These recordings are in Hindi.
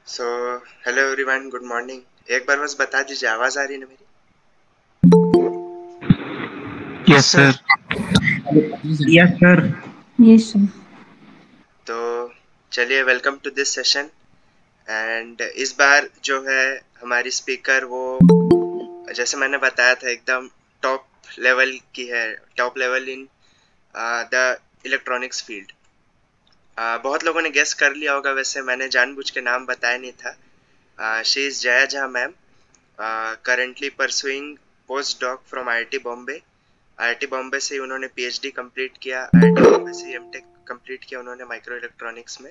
So hello everyone, good morning. एक बार बस बता दीजिए, आवाज़ आ रही है ना मेरी? Yes sir. Yes sir. Yes sir. तो चलिए, welcome to this session. And इस बार जो है हमारी स्पीकर, वो जैसे मैंने बताया था, एकदम टॉप लेवल की है, top level in the electronics field. बहुत लोगों ने गेस कर लिया होगा, वैसे मैंने जानबूझ के नाम बताया नहीं था। She is Jaya Jha ma'am, currently pursuing post doc from IIT Bombay. IIT Bombay से उन्होंने पीएचडी कंप्लीट किया, आईआईटी बॉम्बे से एमटेक कंप्लीट किया उन्होंने माइक्रो इलेक्ट्रॉनिक्स में।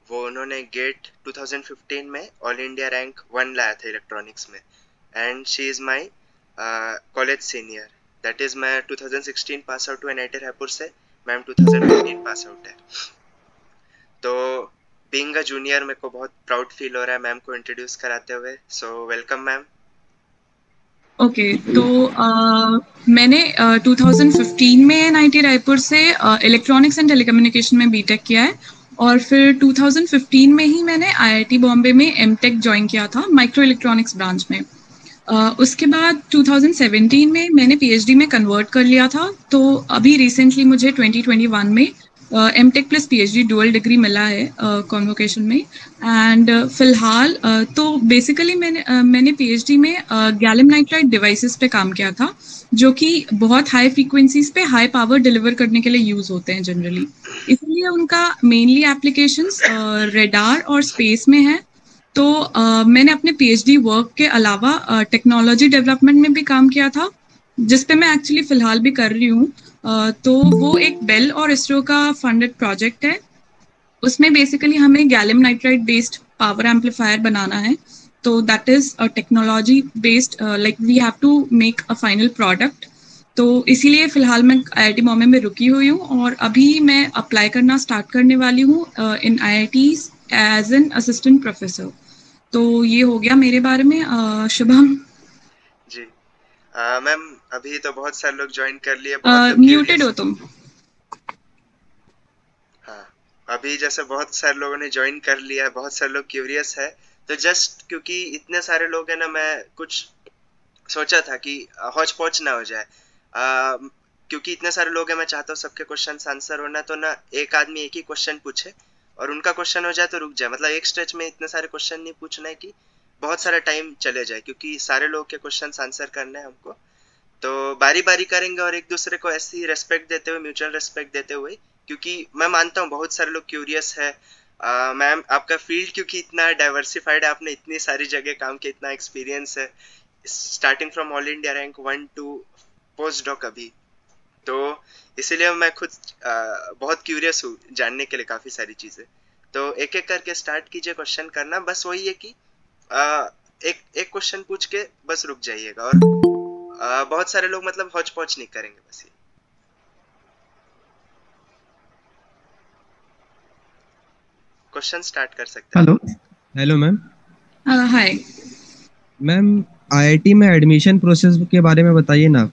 वो उन्होंने गेट 2015 में ऑल इंडिया रैंक 1 लाया था इलेक्ट्रॉनिक्स में। And she is my college senior, that is मैं 2016 पास आउट हुआ एनआईटी रायपुर से, मैम 2015 पास आउट है। तो बीइंग अ जूनियर मेरे को बहुत प्राउड फील हो रहा है मैम को इंट्रोड्यूस कराते हुए। So welcome ma'am. ओके, तो मैंने 2015 में एनआईटी रायपुर से इलेक्ट्रॉनिक्स एंड टेलीकम्युनिकेशन में बीटेक किया है, और फिर 2015 में ही मैंने आईआईटी बॉम्बे में एमटेक ज्वाइन किया था माइक्रो इलेक्ट्रॉनिक्स ब्रांच में। उसके बाद 2017 में मैंने पीएचडी में कन्वर्ट कर लिया था। तो अभी रिसेंटली मुझे 2021 में MTech plus PhD dual degree मिला है कॉन्वोकेशन में। एंड फिलहाल तो बेसिकली मैंने पीएचडी में गैलियम नाइट्राइड डिवाइसेस पे काम किया था, जो कि बहुत हाई फ्रीक्वेंसीज पे हाई पावर डिलीवर करने के लिए यूज़ होते हैं जनरली। इसलिए उनका मेनली एप्लीकेशंस रेडार और स्पेस में है। तो मैंने अपने पीएचडी वर्क के अलावा टेक्नोलॉजी डेवलपमेंट में भी काम किया था, जिस पे मैं एक्चुअली फ़िलहाल भी कर रही हूँ। तो वो एक बेल और इसरो का फंडेड प्रोजेक्ट है। उसमें बेसिकली हमें gallium nitride based power amplifier बनाना है। तो that is a technology based, like we have to make a final product. तो इसीलिए फ़िलहाल मैं आईआईटी बॉम्बे में रुकी हुई हूँ, और अभी मैं अप्लाई करना स्टार्ट करने वाली हूँ in IITs as an assistant professor. तो ये हो गया मेरे बारे में। शुभम जी मैम, अभी तो बहुत सारे लोग ज्वाइन कर लिए, बहुत लोग म्यूटेड क्यूरियस। हो तुम। हाँ, अभी जैसे बहुत सारे लोगों ने ज्वाइन कर लिया है, बहुत सारे लोग क्यूरियस है। तो जस्ट क्योंकि इतने सारे लोग हैं ना, मैं कुछ सोचा था कि हौच पौच ना हो जाए। क्योंकि इतने सारे लोग हैं, मैं चाहता हूँ सबके क्वेश्चन आंसर होना, तो ना एक आदमी एक ही क्वेश्चन पूछे और उनका क्वेश्चन हो जाए तो रुक जाए। मतलब एक स्ट्रेच में इतने सारे क्वेश्चन नहीं पूछना है कि बहुत सारा टाइम चले जाए, क्योंकि सारे लोग के क्वेश्चन आंसर करने हैं हमको। तो बारी बारी करेंगे और एक दूसरे को ऐसी रेस्पेक्ट देते हुए, म्यूचुअल रेस्पेक्ट देते हुए, क्योंकि मैं मानता हूँ बहुत सारे लोग क्यूरियस है। मैम, आपका फील्ड क्योंकि इतना डाइवर्सिफाइड है, आपने इतनी सारी जगह काम किया, इतना एक्सपीरियंस है, starting from all India rank 1 to post doc अभी। तो इसीलिए मैं खुद बहुत क्यूरियस हूँ जानने के लिए काफ़ी सारी चीज़ें। तो एक एक करके स्टार्ट कीजिए क्वेश्चन करना। बस वही है कि एक एक क्वेश्चन पूछ के बस रुक जाइएगा, और बहुत सारे लोग मतलब हौच पौच नहीं करेंगे, बस ये। क्वेश्चन स्टार्ट कर सकते हैं। Hello. Hello ma'am. Hi. Ma'am, IIT में एडमिशन प्रोसेस के बारे में बताइए ना।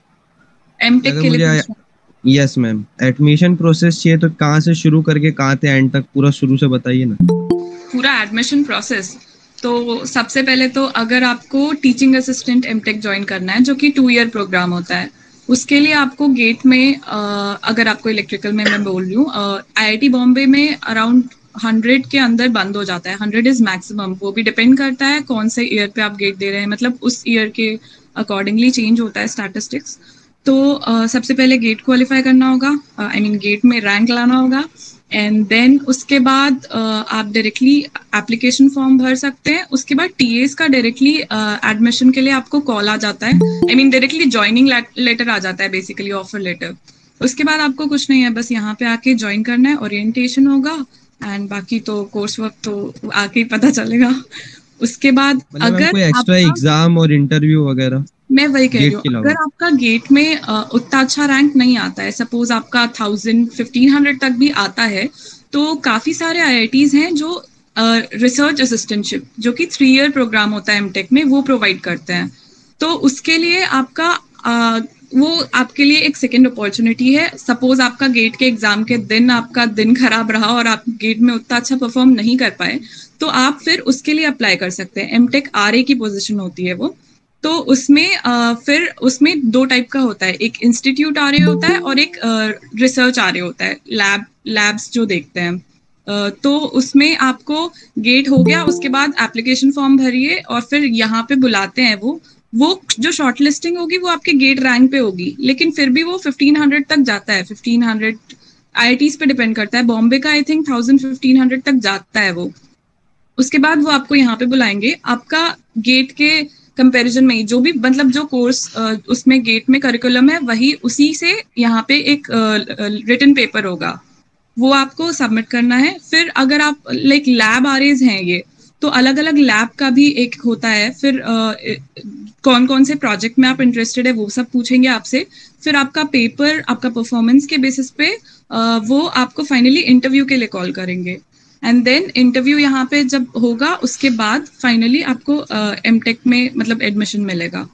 एमटेक अगर के लिए मुझे पूछना। यस मैम, एडमिशन प्रोसेस चाहिए तो कहाँ से शुरू करके कहाँ से एंड तक पूरा शुरू से बताइए ना। पूरा एडमिशन प्रोसेस। तो सबसे पहले तो अगर आपको टीचिंग असिस्टेंट एमटेक ज्वाइन करना है, जो कि 2 ईयर प्रोग्राम होता है, उसके लिए आपको गेट में अगर आपको इलेक्ट्रिकल में मैं बोल रही हूँ, आईआईटी बॉम्बे में अराउंड 100 के अंदर बंद हो जाता है। 100 इज मैक्सिमम। वो भी डिपेंड करता है कौन से ईयर पे आप गेट दे रहे हैं, मतलब उस ईयर के अकॉर्डिंगली चेंज होता है स्टैटिस्टिक्स। तो सबसे पहले गेट क्वालिफाई करना होगा, आई मीन गेट में रैंक लाना होगा। एंड देन उसके बाद आप डायरेक्टली एप्लीकेशन फॉर्म भर सकते हैं। उसके बाद टीएस का डायरेक्टली एडमिशन के लिए आपको कॉल आ जाता है, I mean directly joining letter आ जाता है, बेसिकली ऑफर लेटर। उसके बाद आपको कुछ नहीं है, बस यहाँ पे आके ज्वाइन करना है, ओरिएंटेशन होगा, एंड बाकी तो कोर्स वर्क तो आके ही पता चलेगा। उसके बाद मतलब मैम अगर कोई एक्स्ट्रा आपका, एग्जाम और इंटरव्यू वगैरह मैं वही कह रही गेट हूँ, के अलावा? अगर आपका गेट में उतना अच्छा रैंक नहीं आता है, सपोज आपका 1000-1500 तक भी आता है, तो काफ़ी सारे आईआईटीज़ हैं जो रिसर्च असिस्टेंटशिप, जो कि 3 ईयर प्रोग्राम होता है एमटेक में, वो प्रोवाइड करते हैं। तो उसके लिए आपका वो आपके लिए एक सेकेंड अपॉर्चुनिटी है। सपोज आपका गेट के एग्जाम के दिन आपका दिन खराब रहा और आप गेट में उतना अच्छा परफॉर्म नहीं कर पाए, तो आप फिर उसके लिए अप्लाई कर सकते हैं। एमटेक आरए की पोजीशन होती है वो। तो उसमें फिर उसमें दो टाइप का होता है, एक इंस्टीट्यूट आरए होता है और एक रिसर्च आरए होता है, लैब्स जो देखते हैं। तो उसमें आपको गेट हो गया, उसके बाद एप्लीकेशन फॉर्म भरिए और फिर यहाँ पे बुलाते हैं। वो जो शॉर्ट लिस्टिंग होगी वो आपके गेट रैंक पे होगी, लेकिन फिर भी वो 1500 तक जाता है। 1500 आईआईटीज पे डिपेंड करता है। बॉम्बे का आई थिंक 1000-1500 तक जाता है वो। उसके बाद वो आपको यहाँ पे बुलाएंगे। आपका गेट के कंपैरिजन में जो भी मतलब जो कोर्स उसमें गेट में करिकुलम है वही उसी से यहाँ पे एक रिटन पेपर होगा, वो आपको सबमिट करना है। फिर अगर आप लाइक लैब आरएज हैं ये, तो अलग अलग लैब का भी एक होता है। फिर कौन कौन से प्रोजेक्ट में आप इंटरेस्टेड है वो सब पूछेंगे आपसे। फिर आपका पेपर आपका परफॉर्मेंस के बेसिस पे वो आपको फाइनली इंटरव्यू के लिए कॉल करेंगे। एंड देन इंटरव्यू यहाँ पे जब होगा उसके बाद फाइनली आपको एमटेक में मतलब एडमिशन मिलेगा।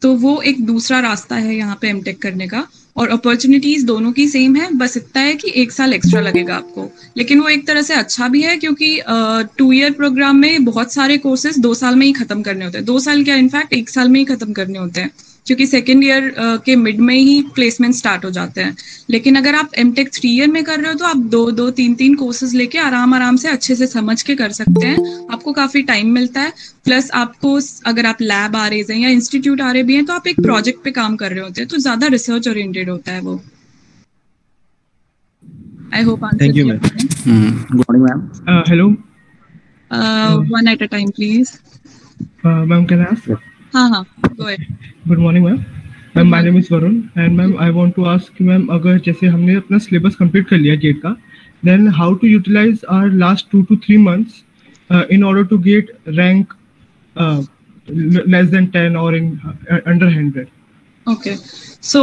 तो वो एक दूसरा रास्ता है यहाँ पे एमटेक करने का। और अपॉर्चुनिटीज दोनों की सेम है, बस इतना है कि 1 साल एक्स्ट्रा लगेगा आपको। लेकिन वो एक तरह से अच्छा भी है क्योंकि 2 ईयर प्रोग्राम में बहुत सारे कोर्सेज 2 साल में ही खत्म करने होते हैं। 2 साल क्या, इनफैक्ट 1 साल में ही खत्म करने होते हैं, क्योंकि सेकेंड ईयर के मिड में ही प्लेसमेंट स्टार्ट हो जाते हैं। लेकिन अगर आप एमटेक 3 ईयर में कर रहे हो तो आप 2-3 कोर्सेज लेके आराम से अच्छे से समझ के कर सकते हैं। आपको काफी टाइम मिलता है। प्लस आपको अगर आप लैब आ रहे हैं या इंस्टीट्यूट आ रहे भी हैं तो आप एक प्रोजेक्ट पे काम कर रहे होते हैं, तो ज्यादा रिसर्च ओरिएंटेड होता है वो। I hope answer. Thank you ma'am. Good morning ma'am. Hello, one at a time please. ma'am. Can I ask? हाँ go ahead. Good morning, ma'am. Ma'am, my name is Varun, and ma'am, I want to ask you, ma'am, अगर जैसे हमने अपना सिलेबस कंप्लीट कर लिया गेट का, then how to utilize our last 2 to 3 months in order to get rank less than 10 or in under 100? Okay so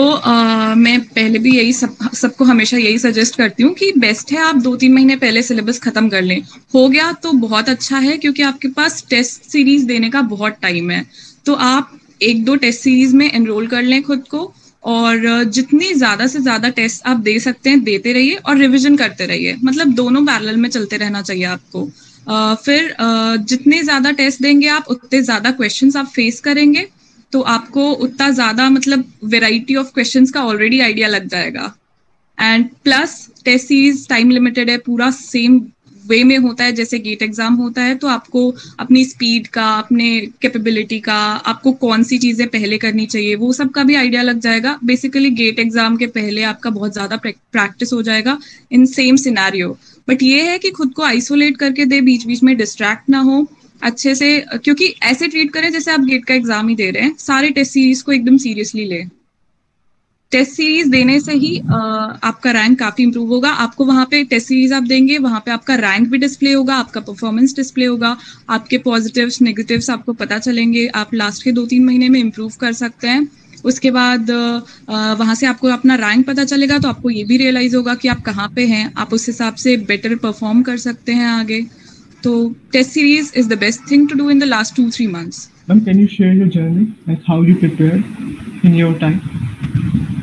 मैं पहले भी यही सबको हमेशा यही सजेस्ट करती हूँ कि बेस्ट है आप 2-3 महीने पहले सिलेबस खत्म कर लें। हो गया तो बहुत अच्छा है, क्योंकि आपके पास टेस्ट सीरीज देने का बहुत टाइम है। तो आप 1-2 टेस्ट सीरीज में एनरोल कर लें खुद को, और जितनी ज्यादा से ज्यादा टेस्ट आप दे सकते हैं देते रहिए और रिविजन करते रहिए। मतलब दोनों पैरेलल में चलते रहना चाहिए आपको। फिर जितने ज्यादा टेस्ट देंगे आप उतने ज्यादा क्वेश्चंस आप फेस करेंगे, तो आपको उतना ज्यादा मतलब वेराइटी ऑफ क्वेश्चंस का ऑलरेडी आइडिया लग जाएगा। And plus test series time limited है, पूरा सेम वे में होता है जैसे गेट एग्जाम होता है। तो आपको अपनी स्पीड का, अपने कैपेबिलिटी का, आपको कौन सी चीजें पहले करनी चाहिए वो सब का भी आइडिया लग जाएगा। बेसिकली गेट एग्जाम के पहले आपका बहुत ज्यादा प्रैक्टिस हो जाएगा इन सेम सिनेरियो। बट ये है कि खुद को आइसोलेट करके दे, बीच बीच में डिस्ट्रैक्ट ना हो अच्छे से, क्योंकि ऐसे ट्रीट करें जैसे आप गेट का एग्जाम ही दे रहे हैं। सारे टेस्ट सीरीज को एकदम सीरियसली ले। टेस्ट सीरीज देने से ही आपका रैंक काफी इंप्रूव होगा। आपको वहां पे टेस्ट सीरीज आप देंगे, वहां पे आपका रैंक भी डिस्प्ले होगा, आपका परफॉर्मेंस डिस्प्ले होगा, आपके पॉजिटिव्स नेगेटिव्स आपको पता चलेंगे। आप लास्ट के 2-3 महीने में इंप्रूव कर सकते हैं। उसके बाद वहां से आपको अपना रैंक पता चलेगा, तो आपको ये भी रियलाइज होगा कि आप कहाँ पे हैं, आप उस हिसाब से बेटर परफॉर्म कर सकते हैं आगे। तो test series is the best thing to do in the last 2-3 months. Ma'am, can you share your journey, like how you prepared in your time?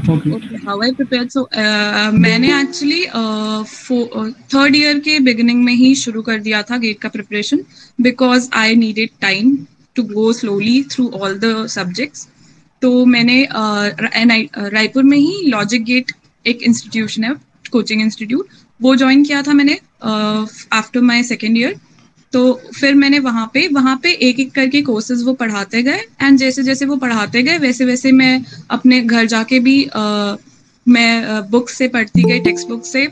Okay, how I prepared. So मैंने एक्चुअली 3rd ईयर के बिगिनिंग में ही शुरू कर दिया था गेट का preparation, because I needed time to go slowly through all the subjects. तो मैंने रायपुर में ही लॉजिक गेट एक इंस्टीट्यूशन है, कोचिंग इंस्टीट्यूट, वो ज्वाइन किया था मैंने आफ्टर माय 2nd ईयर। तो फिर मैंने वहाँ पे एक एक करके कोर्सेज वो पढ़ाते गए, एंड जैसे जैसे वो पढ़ाते गए वैसे वैसे मैं अपने घर जाके भी मैं बुक से पढ़ती गई, टेक्स्ट बुक से,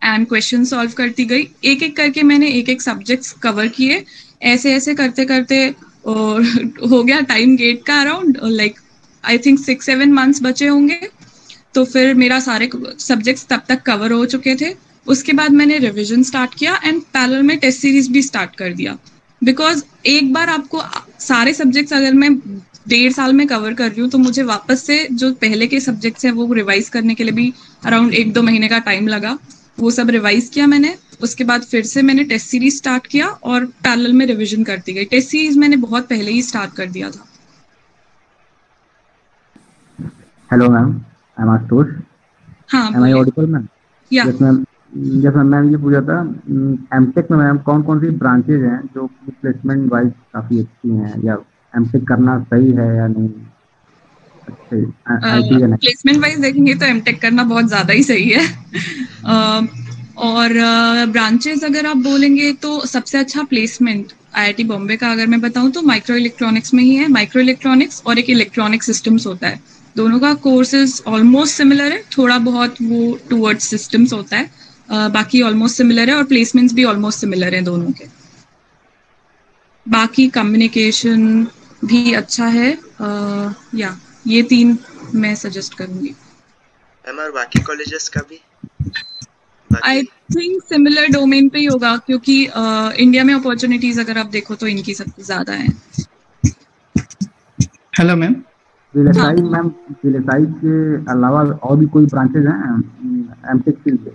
एंड क्वेश्चन सॉल्व करती गई। एक एक करके मैंने एक एक सब्जेक्ट्स कवर किए। ऐसे ऐसे करते करते हो गया टाइम गेट का around like I think 6-7 months बचे होंगे। तो फिर मेरा सारे सब्जेक्ट्स तब तक कवर हो चुके थे। उसके बाद मैंने रिवीजन स्टार्ट किया एंड पैरेलल में टेस्ट सीरीज भी स्टार्ट कर दिया, बिकॉज एक बार आपको सारे सब्जेक्ट्स अगर मैं 1.5 साल में कवर कर रही हूँ तो मुझे वापस से जो पहले के सब्जेक्ट्स हैं वो रिवाइज करने के लिए भी अराउंड 1-2 महीने का टाइम लगा। वो सब रिवाइज किया मैंने। उसके बाद फिर से मैंने टेस्ट सीरीज स्टार्ट किया और पैरेलल में रिवीजन करती गई। टेस्ट सीरीज मैंने बहुत पहले ही स्टार्ट कर दिया था। Hello ma'am, I M Ashutosh. हाँ एम आई ऑडिबल मैम? या yes ma'am. Yes ma'am, ma'am ये पूछा था एमटेक में मैम कौन कौन सी ब्रांचेज हैं जो प्लेसमेंट वाइज काफ़ी अच्छी हैं, या एमटेक करना सही है या नहीं? अच्छे आईटी या नहीं? प्लेसमेंट वाइज देखेंगे तो एमटेक करना बहुत ज़्यादा ही सही है। और ब्रांचेस अगर आप बोलेंगे तो सबसे अच्छा प्लेसमेंट आईआईटी बॉम्बे का अगर मैं बताऊं तो माइक्रो इलेक्ट्रॉनिक्स में ही है। माइक्रो इलेक्ट्रॉनिक्स और एक इलेक्ट्रॉनिक सिस्टम्स होता है, दोनों का कोर्सेज ऑलमोस्ट सिमिलर है, थोड़ा बहुत वो टूवर्ड्स सिस्टम्स होता है, बाकी ऑलमोस्ट सिमिलर है, और प्लेसमेंट्स भी ऑलमोस्ट सिमिलर हैं दोनों के। बाकी कम्युनिकेशन भी अच्छा है। या ये 3 मैं सजेस्ट करूंगी। और बाकी कॉलेजेस का भी आई थिंक सिमिलर डोमेन पे ही होगा, क्योंकि इंडिया में अपॉर्चुनिटीज अगर आप देखो तो इनकी सबसे ज्यादा है। Hello ma'am. VLSI ma'am, VLSI के अलावा और भी कोई ब्रांचेज हैं एमटेक फील्ड के,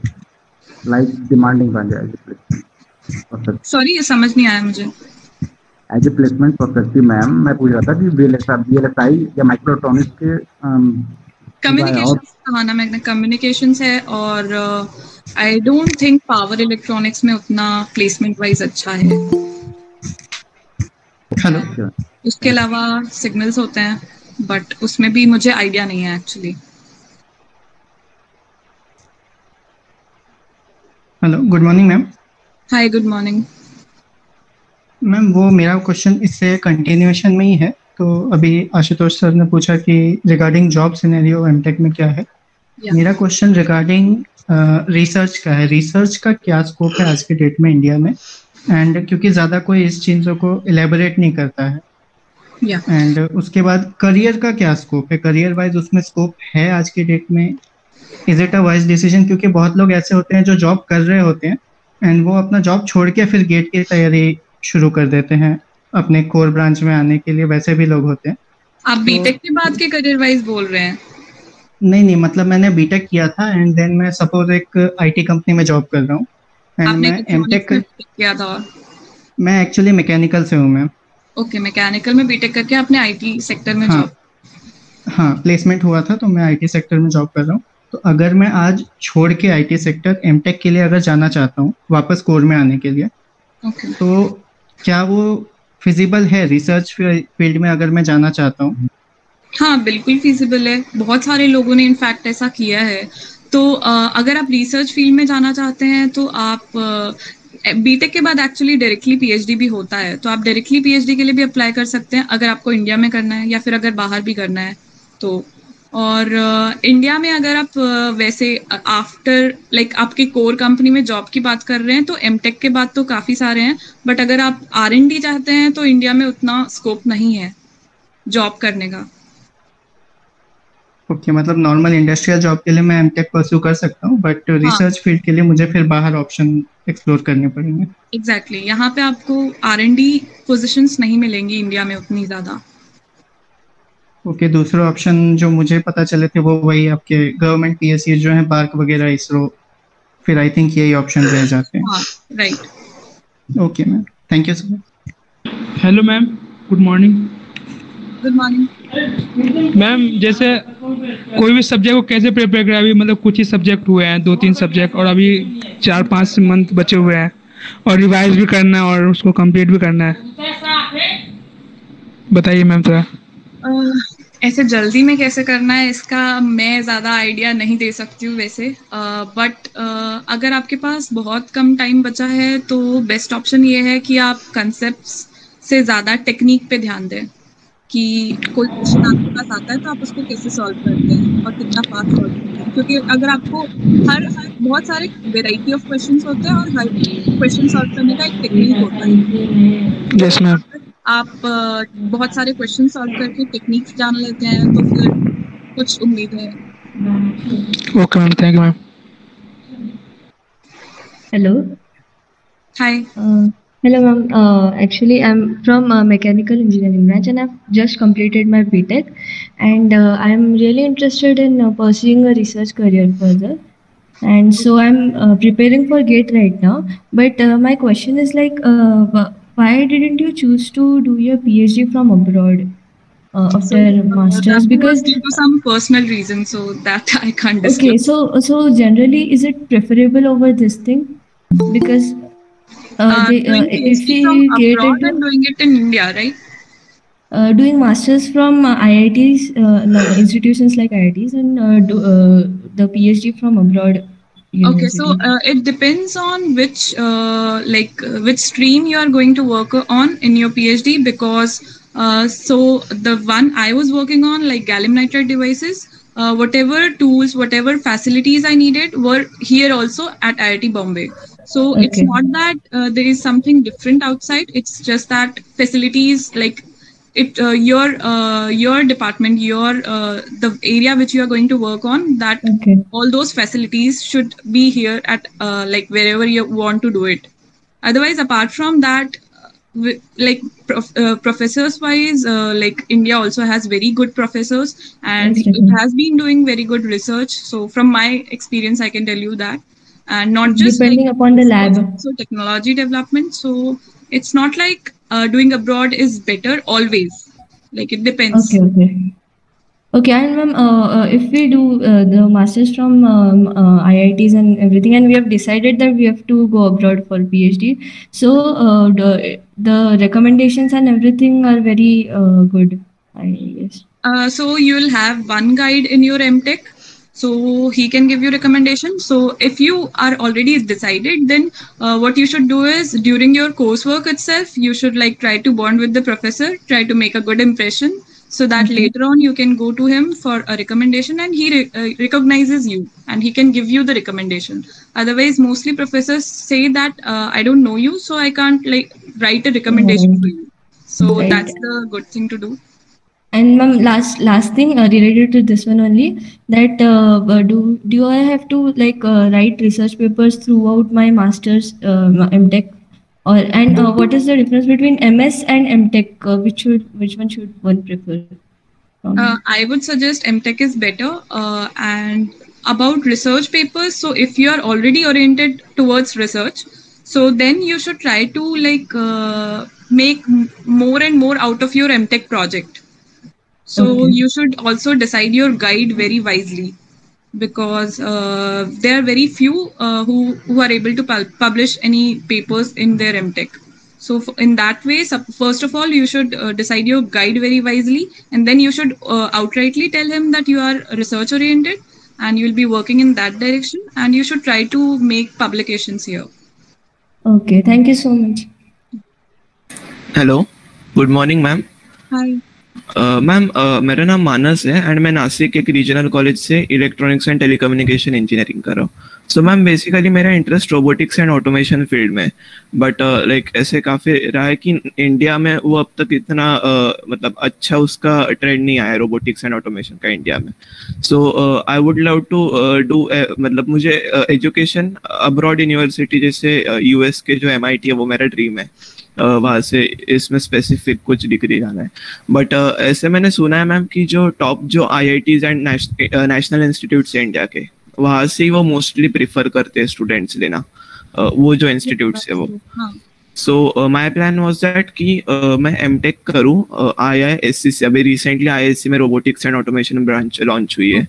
लाइक डिमांडिंग ब्रांच? सॉरी, ये समझ नहीं आया मुझे। As a placement perspective ma'am, मैं पूछ रहा था कि वीएलएसआई या माइक्रोइलेक्ट्रॉनिक्स के कम्युनिकेशंस कहा ना मैंने, कम्युनिकेशंस है, और I don't think power electronics में उतना प्लेसमेंट वाइज अच्छा है। हेलो। उसके अलावा सिग्नल्स होते हैं, बट उसमें भी मुझे आइडिया नहीं है actually. Hello, good morning ma'am. Hi, good morning ma'am. वो मेरा क्वेश्चन इससे कंटिन्यूएशन में ही है। तो अभी आशुतोष सर ने पूछा कि रिगार्डिंग जॉब सिनेरियो एमटेक में क्या है। मेरा क्वेश्चन रिगार्डिंग रिसर्च का है। रिसर्च का क्या स्कोप है आज के डेट में इंडिया में, एंड क्योंकि ज़्यादा कोई इस चीज़ों को इलेबोरेट नहीं करता है। एंड उसके बाद करियर का क्या स्कोप है, करियर वाइज उसमें स्कोप है आज के डेट में? Is it a wise decision? क्योंकि बहुत लोग ऐसे होते हैं जो जॉब कर रहे होते हैं एंड वो अपना जॉब छोड़ के फिर गेट की तैयारी शुरू कर देते हैं अपने कोर ब्रांच में आने के लिए, वैसे भी लोग होते हैं। आप बीटेक के बाद के करियर वाइज बोल रहे हैं? नहीं, मतलब मैंने बीटेक किया था एंड देन मैं सपोज एक आईटी कंपनी में जॉब कर रहा हूँ एंड मैं एमटेक किया था। मैं एक्चुअली मैकेनिकल से हूँ मैम। ओके, मैकेनिकल में बीटेक करके आपने आईटी सेक्टर में जॉब? हाँ, प्लेसमेंट हुआ था तो मैं आईटी सेक्टर में जॉब कर रहा हूँ। तो अगर मैं आज छोड़ के आईटी सेक्टर एमटेक के लिए अगर जाना चाहता हूँ वापस कोर में आने के लिए, तो क्या वो फिजिबल है रिसर्च फील्ड में अगर मैं जाना चाहता हूँ? हाँ, बिल्कुल फिजिबल है। बहुत सारे लोगों ने इनफैक्ट ऐसा किया है। तो अगर आप रिसर्च फील्ड में जाना चाहते हैं तो आप बीटेक के बाद एक्चुअली डायरेक्टली पीएचडी भी होता है, तो आप डायरेक्टली पीएचडी के लिए भी अप्लाई कर सकते हैं अगर आपको इंडिया में करना है या फिर अगर बाहर भी करना है तो। और इंडिया में अगर आप वैसे आफ्टर लाइक आपकी कोर कंपनी में जॉब की बात कर रहे हैं तो एमटेक के बाद तो काफ़ी सारे हैं, बट अगर आप आरएनडी चाहते हैं तो इंडिया में उतना स्कोप नहीं है जॉब करने का। ओके, मतलब नॉर्मल इंडस्ट्रियल जॉब के लिए मैं एमटेक परस्यू कर सकता हूँ, बट रिसर्च फील्ड के लिए मुझे फिर बाहर ऑप्शन एक्सप्लोर करने पड़ेंगे। एग्जैक्टली, यहाँ पे आपको आरएनडी पोजीशंस नहीं मिलेंगी इंडिया में उतनी ज़्यादा। ओके, दूसरा ऑप्शन जो मुझे पता चले थे वो वही आपके गवर्नमेंट पीएसयू जो है, पार्क वगैरह, इसरो, फिर आई थिंक यही ऑप्शन रह जाते हैं। Right. Okay ma'am, thank you sir. Hello ma'am, good morning. Good morning ma'am. जैसे कोई भी सब्जेक्ट को कैसे प्रिपेयर करें? अभी मतलब कुछ ही सब्जेक्ट हुए हैं, 2-3 सब्जेक्ट, और अभी 4-5 मंथ बचे हुए हैं और रिवाइज भी करना है और उसको कंप्लीट भी करना है। बताइए मैम थोड़ा। ऐसे जल्दी में कैसे करना है इसका मैं ज़्यादा आइडिया नहीं दे सकती हूँ वैसे, बट अगर आपके पास बहुत कम टाइम बचा है तो बेस्ट ऑप्शन ये है कि आप कंसेप्ट्स से ज़्यादा टेक्निक पे ध्यान दें कि कोई क्वेश्चन आपके पास आता है तो आप उसको कैसे सॉल्व करते हैं और कितना फास्ट सॉल्व करते हैं, क्योंकि अगर आपको हर बहुत सारे वेराइटी ऑफ क्वेश्चंस होते हैं और हर क्वेश्चन सॉल्व करने का एक टेक्निक होता है। Yes ma'am. आप बहुत सारे क्वेश्चन सॉल्व करके टेक्निक्स जान लेते हैं तो फिर कुछ उम्मीद है। Okay ma'am, thank you ma'am. Hello. Hi. Hello, ma'am. Actually, I'm from mechanical engineering branch, and I've just completed my BTech, and I'm really interested in pursuing a research career further. And so I'm preparing for GATE right now. But my question is like, why didn't you choose to do your PhD from abroad? after masters? That Because was due to some personal reason, so that I can't okay, disclose. so generally, is it preferable over this thing? Because Doing if PhD we from get abroad into and doing it in India, right? doing masters from IITs, no, institutions like IITs, and the PhD from abroad Okay, so university. it depends on which stream you are going to work on in your PhD, because so the one I was working on, like gallium nitride devices, whatever tools, whatever facilities I needed were here also at IIT Bombay. So it's Okay. not that there is something different outside. It's just that facilities, like your department, the area which you are going to work on, that Okay. all those facilities should be here at like wherever you want to do it. Otherwise, apart from that, professors wise, like India also has very good professors, and Yes, it definitely. has been doing very good research. So from my experience, I can tell you that. And not just like Depending upon the research, lab. also technology development. So it's not like doing abroad is better always. Like it depends. Okay, okay. Okay, and ma'am, if we do the masters from IITs and everything, and we have decided that we have to go abroad for PhD, so the recommendations and everything are very good, I guess. So you'll have one guide in your MTech, so he can give you recommendation. So if you are already decided, then what you should do is during your coursework itself, you should like try to bond with the professor, try to make a good impression, so that Okay. later on you can go to him for a recommendation, and he recognizes you and he can give you the recommendation. Otherwise, mostly professors say that I don't know you, so I can't like write a recommendation for you. So Right. that's the good thing to do. And ma'am, last thing related to this one only, that do I have to like write research papers throughout my masters MTech, or and what is the difference between MS and MTech? Which one should one prefer? I would suggest MTech is better. And about research papers, so if you are already oriented towards research, so then you should try to like make more and more out of your MTech project. So Okay. you should also decide your guide very wisely, because there are very few who are able to publish any papers in their MTech. So in that way, first of all, you should decide your guide very wisely, and then you should outrightly tell him that you are research oriented and you'll be working in that direction, and you should try to make publications here. Okay, thank you so much. Hello, good morning ma'am. Hi. Ma'am मेरा नाम मानस है एंड मैं नासिक एक रीजनल कॉलेज से इलेक्ट्रॉनिक्स एंड टेलीकम्युनिकेशन इंजीनियरिंग कर रहा हूँ। सो मैम बेसिकली मेरा interest robotics and automation field में, बट लाइक ऐसे काफ़ी रहा है कि इंडिया में वो अब तक इतना मतलब अच्छा उसका ट्रेंड नहीं आया रोबोटिक्स एंड ऑटोमेशन का इंडिया में। So I would love to do मतलब मुझे एजुकेशन अब्रॉड यूनिवर्सिटी जैसे यूएस के जो MIT है वो मेरा ड्रीम है, वहाँ से इसमें स्पेसिफिक कुछ डिग्री जाना है। बट ऐसे मैंने सुना है मैम कि जो टॉप जो IITs एंड नेशनल इंस्टीट्यूट्स हैं इंडिया के, वहाँ से ही वो मोस्टली प्रिफर करते हैं स्टूडेंट्स लेना, वो जो इंस्टीट्यूट्स है वो। So my plan was that कि मैं MTech करूँ IISc, अभी रिसेंटली IISc में robotics and automation branch launch हुई है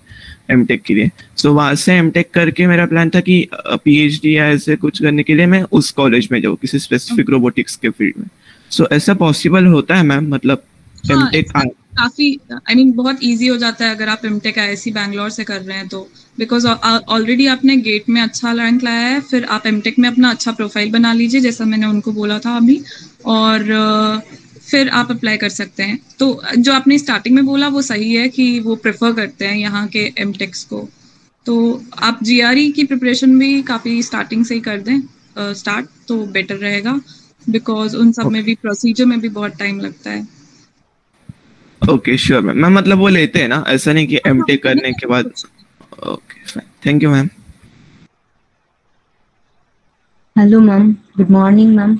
MTech के लिए। सो वहाँ से MTech करके मेरा प्लान था कि PhD या ऐसे कुछ करने के लिए मैं उस कॉलेज में जाऊँ किसी स्पेसिफिक रोबोटिक्स के फील्ड में। सो ऐसा पॉसिबल होता है मैम? मतलब MTech काफी बहुत इजी हो जाता है अगर आप MTech IISc बैंगलोर से कर रहे हैं तो, बिकॉज ऑलरेडी आपने गेट में अच्छा रैंक लाया है, फिर आप MTech में अपना अच्छा प्रोफाइल बना लीजिए जैसा मैंने उनको बोला था अभी, और फिर आप अप्लाई कर सकते हैं। तो जो आपने स्टार्टिंग में बोला वो सही है कि वो प्रेफर करते हैं यहाँ के MTechs को, तो आप GRE की प्रिपरेशन भी काफ़ी स्टार्टिंग से ही कर दें स्टार्ट, तो बेटर रहेगा, बिकॉज उन सब में भी प्रोसीजर में भी बहुत टाइम लगता है। ओके श्योर मैम, मतलब वो लेते हैं ना, ऐसा नहीं कि MTech करने के बाद। Okay fine, thank you ma'am. Hello ma'am, good morning ma'am.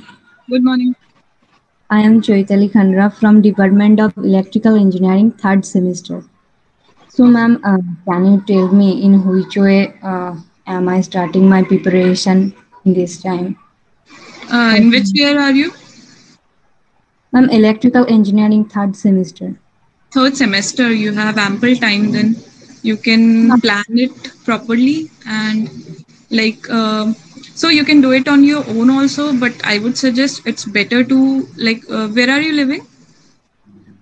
Good morning. I am Choitali Khandra from Department of Electrical Engineering, 3rd semester. So ma'am, can you tell me in which way am I starting my preparation in this time? In which year are you? Ma'am, Electrical Engineering, 3rd semester. third semester. You have ample time then. You can plan it properly and like so you can do it on your own also, but I would suggest it's better to like where are you living?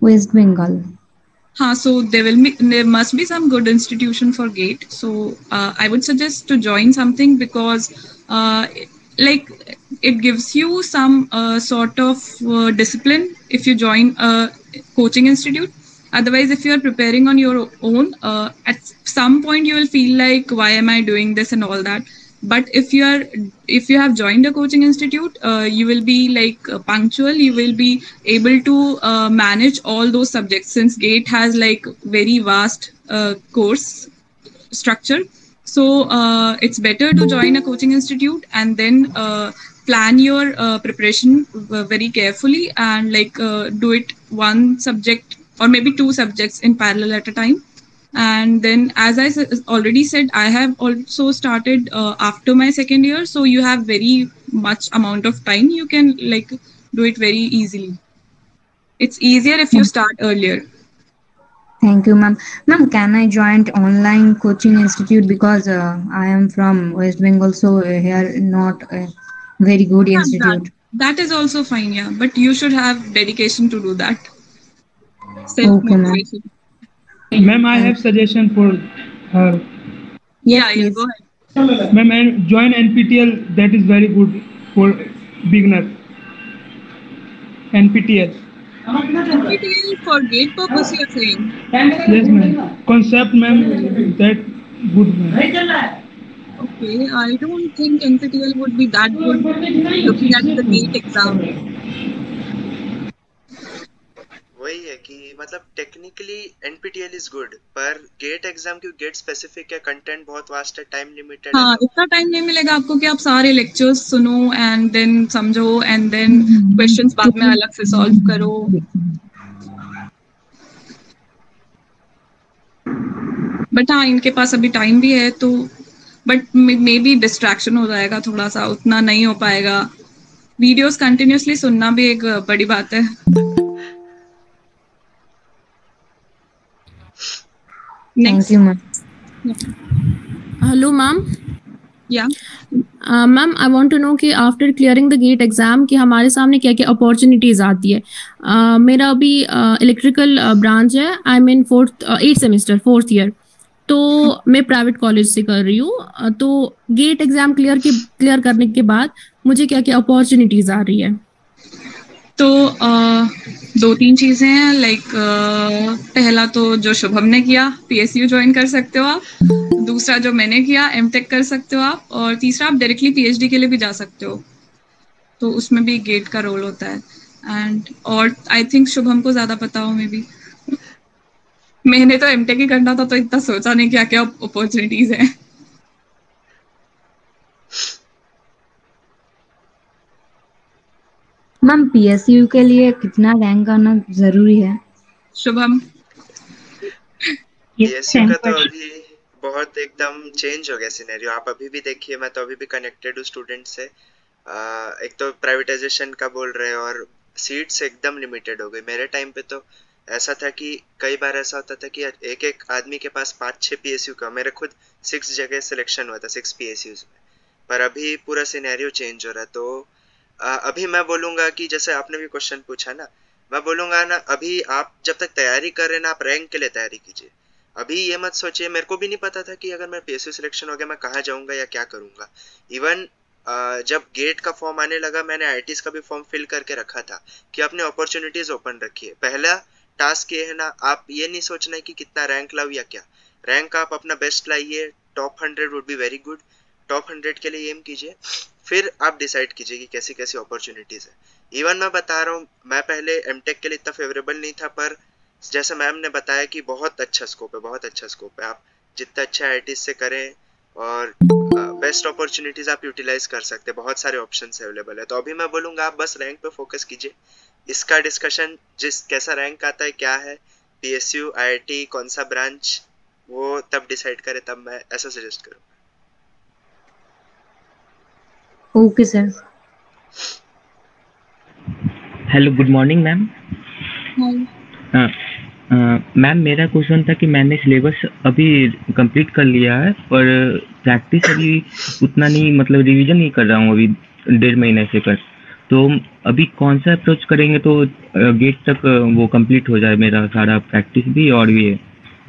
West Bengal. So there must be some good institution for GATE. So I would suggest to join something because like it gives you some sort of discipline if you join a coaching institute. Otherwise, if you are preparing on your own, at some point you will feel like, why am I doing this and all that. But if you have joined a coaching institute, you will be like punctual. You will be able to manage all those subjects, since GATE has like very vast course structure. So it's better to join a coaching institute and then plan your preparation very carefully and like do it one subject or maybe two subjects in parallel at a time. And then, as I already said, I have also started after my second year, so you have very much amount of time. You can like do it very easily. It's easier if you start earlier. Thank you, ma'am. Ma'am, can I join online coaching institute because I am from West Bengal, so here not a very good institute. That is also fine, yeah. But you should have dedication to do that. Okay, ma'am. Ma'am, I have suggestion for her. Yeah, go ahead. Ma'am, join NPTEL. That is very good for beginner. NPTEL. NPTEL for GATE purpose, you are saying? Yes, ma'am. Concept, ma'am, that good, ma'am. Okay, I don't think NPTEL would be that good looking at the GATE exam. वही है कि मतलब टेक्निकली NPTEL इज गुड, पर गेट एग्जाम क्यों गेट स्पेसिफिक है, कंटेंट बहुत वास्ट है, टाइम लिमिटेड है। इतना टाइम नहीं मिलेगा आपको कि आप सारे लेक्चर्स सुनो एंड देन समझो एंड देन क्वेश्चंस बाद में अलग से सॉल्व करो। बट हाँ, इनके पास अभी टाइम भी है तो बट मे बी डिस्ट्रैक्शन हो जाएगा थोड़ा सा, उतना नहीं हो पाएगा। वीडियोस कंटिन्यूसली सुनना भी एक बड़ी बात है। Thank you, ma'am. Hello, ma'am. Yeah. Ma'am, I want to know कि after clearing the GATE exam कि हमारे सामने क्या क्या opportunities आती है। मेरा अभी electrical branch है, I'm in 8th semester 4th year, तो मैं प्राइवेट कॉलेज से कर रही हूँ। तो गेट एग्जाम क्लियर करने के बाद मुझे क्या क्या अपॉर्चुनिटीज आ रही है? तो 2-3 चीजें हैं, लाइक पहला तो जो शुभम ने किया PSU ज्वाइन कर सकते हो आप, दूसरा जो मैंने किया MTech कर सकते हो आप, और तीसरा आप डायरेक्टली PhD के लिए भी जा सकते हो, तो उसमें भी गेट का रोल होता है। एंड और आई थिंक शुभम को ज्यादा पता हो मे बी। मैंने तो MTech ही करना था तो इतना सोचा नहीं क्या क्या अपॉर्चुनिटीज हैं। मैम PSU के लिए कितना रैंक आना जरूरी है? शुभम PSU का तो अभी बहुत एकदम चेंज हो गया सिनेरियो। आप अभी भी देखिए, मैं तो अभी भी कनेक्टेड हूँ स्टूडेंट से। एक तो प्राइवेटाइजेशन का बोल रहे हैं और सीट्स एकदम लिमिटेड हो गई। मेरे टाइम पे तो ऐसा था कि कई बार ऐसा होता था कि एक एक आदमी के पास 5-6 PSU का, मेरे खुद 6 जगह सिलेक्शन हुआ था 6 PSUs में। पर अभी पूरा सिनेरियो चेंज हो रहा है। तो अभी मैं बोलूँगा कि जैसे आपने भी क्वेश्चन पूछा ना, मैं बोलूँगा ना, अभी आप जब तक तैयारी कर रहे हैं ना, आप रैंक के लिए तैयारी कीजिए। अभी ये मत सोचिए, मेरे को भी नहीं पता था कि अगर मैं PSU सिलेक्शन हो गया मैं कहाँ जाऊँगा या क्या करूँगा। इवन जब गेट का फॉर्म आने लगा, मैंने IITs का भी फॉर्म फिल करके रखा था कि अपने अपॉर्चुनिटीज ओपन रखिए। पहला टास्क ये है ना, आप ये नहीं सोचना है कि कितना रैंक लाओ या क्या, रैंक आप अपना बेस्ट लाइए। Top 100 would be very good, top 100 के लिए एम कीजिए, फिर आप डिसाइड कीजिए कि कैसी कैसी अपॉर्चुनिटीज है। इवन मैं बता रहा हूँ, मैं पहले MTech के लिए इतना फेवरेबल नहीं था, पर जैसे मैम ने बताया कि बहुत अच्छा स्कोप है, बहुत अच्छा स्कोप है। आप जितना अच्छा IITs से करें और बेस्ट अपॉर्चुनिटीज आप यूटिलाइज कर सकते हैं, बहुत सारे ऑप्शंस अवेलेबल है। तो अभी मैं बोलूँगा आप बस रैंक पे फोकस कीजिए। इसका डिस्कशन कैसा रैंक आता है, क्या है, PSU IIT कौन सा ब्रांच, वो तब डिसाइड करे, तब मैं ऐसा सजेस्ट करूँ। Okay sir. Hello, good morning ma'am. Ma'am मेरा क्वेश्चन था कि मैंने सिलेबस अभी कंप्लीट कर लिया है, पर प्रैक्टिस अभी उतना नहीं, मतलब रिवीजन नहीं कर रहा हूँ अभी 1.5 महीने से कर। तो अभी कौन सा अप्रोच करेंगे तो गेट तक वो कंप्लीट हो जाए मेरा सारा प्रैक्टिस भी और ये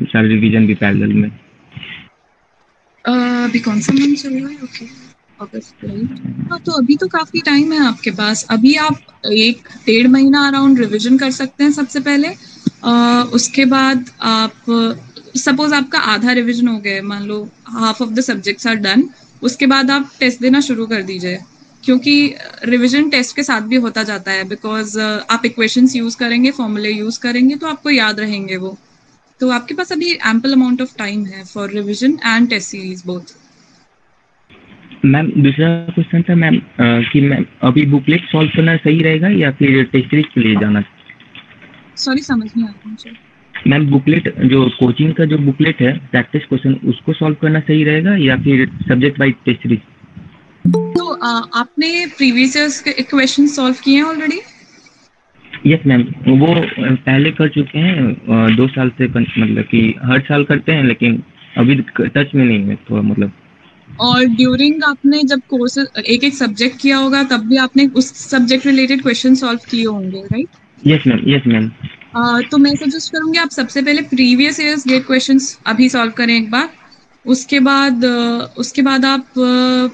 सारा रिवीजन भी पैरेलल में। अभी कौन सा मंथ चल रहा है? ओके, अगस्त, राइट? हाँ, तो अभी तो काफी टाइम है आपके पास। अभी आप 1-1.5 महीना अराउंड रिवीजन कर सकते हैं सबसे पहले। उसके बाद आप सपोज आपका आधा रिवीजन हो गया, मान लो half of the subjects are done, उसके बाद आप टेस्ट देना शुरू कर दीजिए, क्योंकि रिवीजन टेस्ट के साथ भी होता जाता है। बिकॉज आप इक्वेशंस यूज करेंगे, फॉर्मूले यूज करेंगे, तो आपको याद रहेंगे वो। तो आपके पास अभी एम्पल अमाउंट ऑफ टाइम है for revision and test series both. Ma'am दूसरा क्वेश्चन था मैम कि मैम अभी बुकलेट सॉल्व करना सही रहेगा या फिर टेस्ट सीरीज के लिए जाना? सॉरी, समझ नहीं आया मुझे। मैम बुकलेट जो कोचिंग का जो बुकलेट है प्रैक्टिस क्वेश्चन, उसको सॉल्व करना सही रहेगा या फिर सब्जेक्ट वाइज टेस्ट सीरीज? तो आपने प्रीवियस ईयर्स के क्वेश्चन सॉल्व किए हैं ऑलरेडी? यस मैम, वो पहले कर चुके हैं 2 साल से, मतलब कि हर साल करते हैं, लेकिन अभी टच में नहीं है थोड़ा मतलब। और ड्यूरिंग आपने जब कोर्स एक सब्जेक्ट किया होगा तब भी आपने उस सब्जेक्ट रिलेटेड क्वेश्चन सॉल्व किए होंगे, right? Yes ma'am, yes ma'am. तो मैं सजेस्ट करूंगी आप सबसे पहले प्रीवियस ईयर्स गेट क्वेश्चंस अभी सॉल्व करें एक बार। उसके बाद आप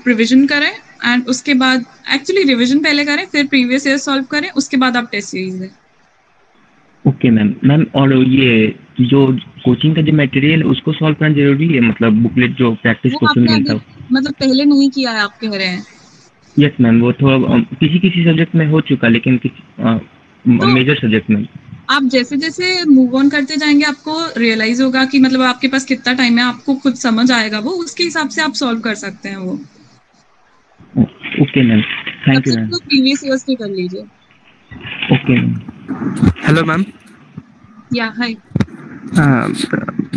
प्रिविजन करें, एंड उसके बाद एक्चुअली रिवीजन पहले करें, फिर प्रीवियस ईयर सॉल्व करें, उसके बाद आप टेस्ट सीरीज दें। Okay ma'am. मैम और ये जो कोचिंग का जो मटेरियल उसको सॉल्व करना जरूरी है, मतलब बुकलेट जो प्रैक्टिस क्वेश्चन मिलता है, मतलब पहले नहीं किया है आप कह रहे हैं? यस मैम, वो थोड़ा किसी सब्जेक्ट में हो चुका, लेकिन मेजर सब्जेक्ट में। आप जैसे जैसे मूव ऑन करते जाएंगे आपको रियलाइज होगा कि मतलब आपके पास कितना टाइम है, आपको खुद समझ आएगा वो, उसके हिसाब से आप सॉल्व कर सकते हैं वो। Okay ma'am, thank you ma'am. Previous years के कर लीजिए। Okay ma'am. Hello ma'am. या हाय।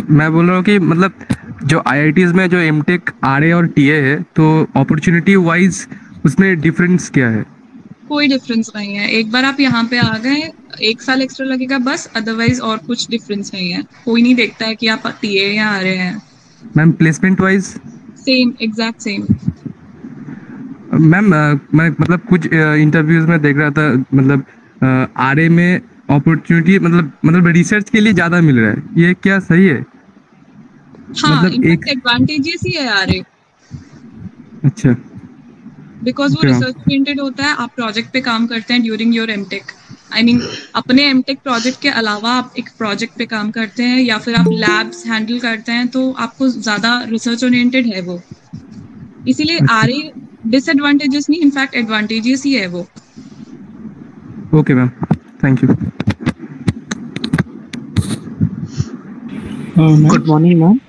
मैं बोल रहा हूँ कि मतलब जो IITs में जो एमटेक RA और TA है, तो अपॉर्चुनिटी वाइज उसमें डिफरेंस क्या है? कोई डिफरेंस नहीं है। एक बार आप यहाँ पे आ गए, 1 साल एक्स्ट्रा लगेगा बस, अदरवाइज और कुछ डिफरेंस नहीं है। कोई नहीं देखता है कि आप TA या RA हैं। Ma'am placement wise? Same, exact same. Ma'am मैं मतलब कुछ इंटरव्यूज में देख रहा था, मतलब RA में अपॉर्चुनिटी मतलब रिसर्च के लिए ज्यादा मिल रहा है, ये क्या सही है? हाँ, मतलब एक एडवांटेजेस ही है RA। अच्छा, बिकॉज वो रिसर्च ओरिएंटेड होता है, आप प्रोजेक्ट पे काम करते हैं during your MTech. I mean अपने एमटेक प्रोजेक्ट के अलावा आप एक प्रोजेक्ट पे काम करते हैं या फिर आप लैब्स हैंडल करते हैं, तो आपको ज्यादा रिसर्च ओरिएंटेड है वो। इसीलिए RA डिसएडवांटेजेस नहीं, इनफैक्ट एडवांटेजेस ही है वो। Okay ma'am, thank you. Good morning ma'am.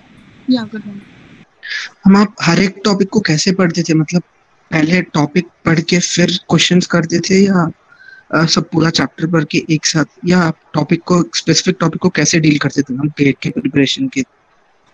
Yeah good morning. आप हर एक टॉपिक को कैसे पढ़ते थे, मतलब पहले टॉपिक पढ़ के फिर क्वेश्चंस करते थे, या सब पूरा चैप्टर पढ़ के एक साथ, या आप टॉपिक को स्पेसिफिक टॉपिक को कैसे डील करते थे हम गेट के प्रिपरेशन के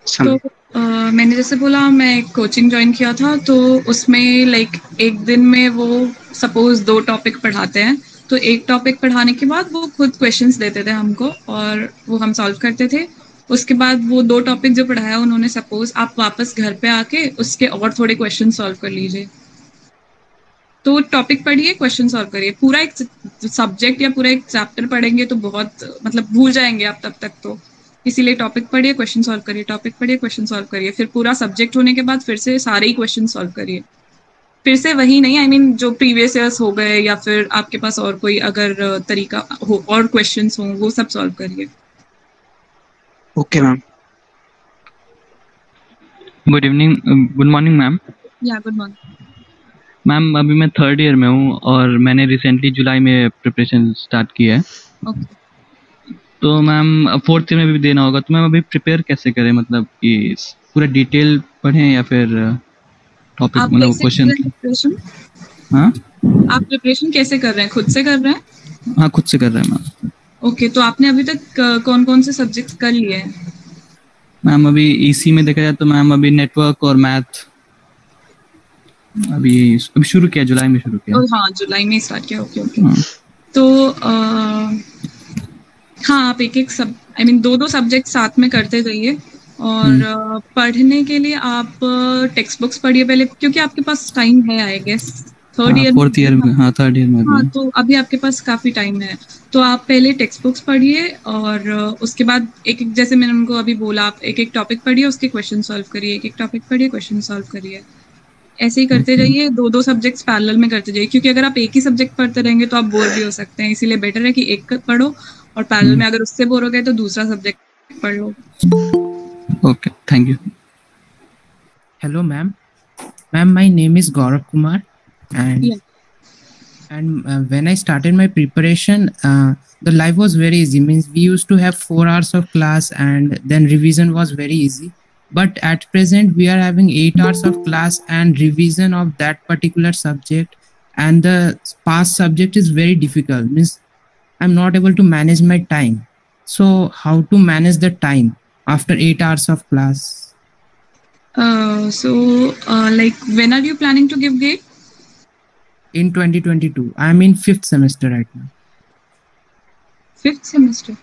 समय? तो मैंने जैसे बोला, मैं एक कोचिंग ज्वाइन किया था, तो उसमें लाइक एक दिन में वो सपोज 2 टॉपिक पढ़ाते हैं, तो एक टॉपिक पढ़ाने के बाद वो खुद क्वेश्चंस देते थे हमको और वो हम सॉल्व करते थे। उसके बाद वो 2 टॉपिक जो पढ़ाया उन्होंने, सपोज आप वापस घर पे आके उसके और थोड़े क्वेश्चन सॉल्व कर लीजिए। तो टॉपिक पढ़िए, क्वेश्चन सॉल्व करिए। पूरा एक सब्जेक्ट या पूरा एक चैप्टर पढ़ेंगे तो बहुत मतलब भूल जाएंगे आप तब तक, तो इसीलिए टॉपिक पढ़िए, क्वेश्चन सॉल्व करिए, टॉपिक पढ़िए, क्वेश्चन सॉल्व करिए। फिर पूरा सब्जेक्ट होने के बाद फिर से सारे ही क्वेश्चन सॉल्व करिए। फिर से वही नहीं, आई मीन जो प्रीवियस ईयर्स हो गए या फिर आपके पास और कोई अगर तरीका हो और क्वेश्चंस हो, वो सब सॉल्व करिए। Okay ma'am. Good evening, good morning ma'am. Yeah good morning ma'am. अभी मैं 3rd ईयर में हूँ और मैंने रिसेंटली जुलाई में प्रिपरेशन स्टार्ट की है। ओके। तो मैम 4th ईयर में भी देना होगा, तो मैम अभी प्रिपेयर कैसे करें, मतलब कि पूरा डिटेल पढ़ें या फिर टॉपिक मतलब क्वेश्चन? हाँ, आप प्रिपरेशन कैसे कर रहे हैं? खुद से कर रहे हैं? हाँ, खुद से कर रहे हैं मैम। ओके, तो आपने अभी तक कौन कौन से सब्जेक्ट्स कर लिए हैं? मैम अभी EC में देखा जाए तो मैम अभी नेटवर्क और मैथ अभी शुरू किया, जुलाई में शुरू किया। हाँ, जुलाई में स्टार्ट किया। Okay okay. तो हाँ, आप एक आई मीन 2 सब्जेक्ट साथ में करते जाइए। और पढ़ने के लिए आप टेक्स्ट बुक्स पढ़िए पहले, क्योंकि आपके पास टाइम है I guess. Third year fourth year में, हाँ थर्ड ईयर में हाँ, भी। तो अभी आपके पास काफी टाइम है, तो आप पहले टेक्स्ट बुक्स पढ़िए और उसके बाद एक एक, जैसे मैंने उनको अभी बोला, आप एक एक टॉपिक पढ़िए, उसके क्वेश्चन सॉल्व करिए, एक एक टॉपिक पढ़िए, क्वेश्चन सॉल्व करिए। ऐसे ही करते जाइए, 2 सब्जेक्ट्स पैरेलल में करते जाइए, क्योंकि अगर आप एक ही सब्जेक्ट पढ़ते रहेंगे तो आप बोर भी हो सकते हैं। इसीलिए बेटर है कि एक पढ़ो और पैरेलल में अगर उससे बोर हो गए तो दूसरा सब्जेक्ट पढ़ लो। Okay, thank you. Hello, ma'am. Ma'am, my name is Gaurav Kumar, and when I started my preparation, the life was very easy. Means we used to have 4 hours of class, and then revision was very easy. But at present, we are having 8 hours of class and revision of that particular subject, and the past subject is very difficult. Means I'm not able to manage my time. So how to manage the time after 8 hours of class? Like when are you planning to give GATE? In 2022. I'm in 5th semester right now. 5th semester.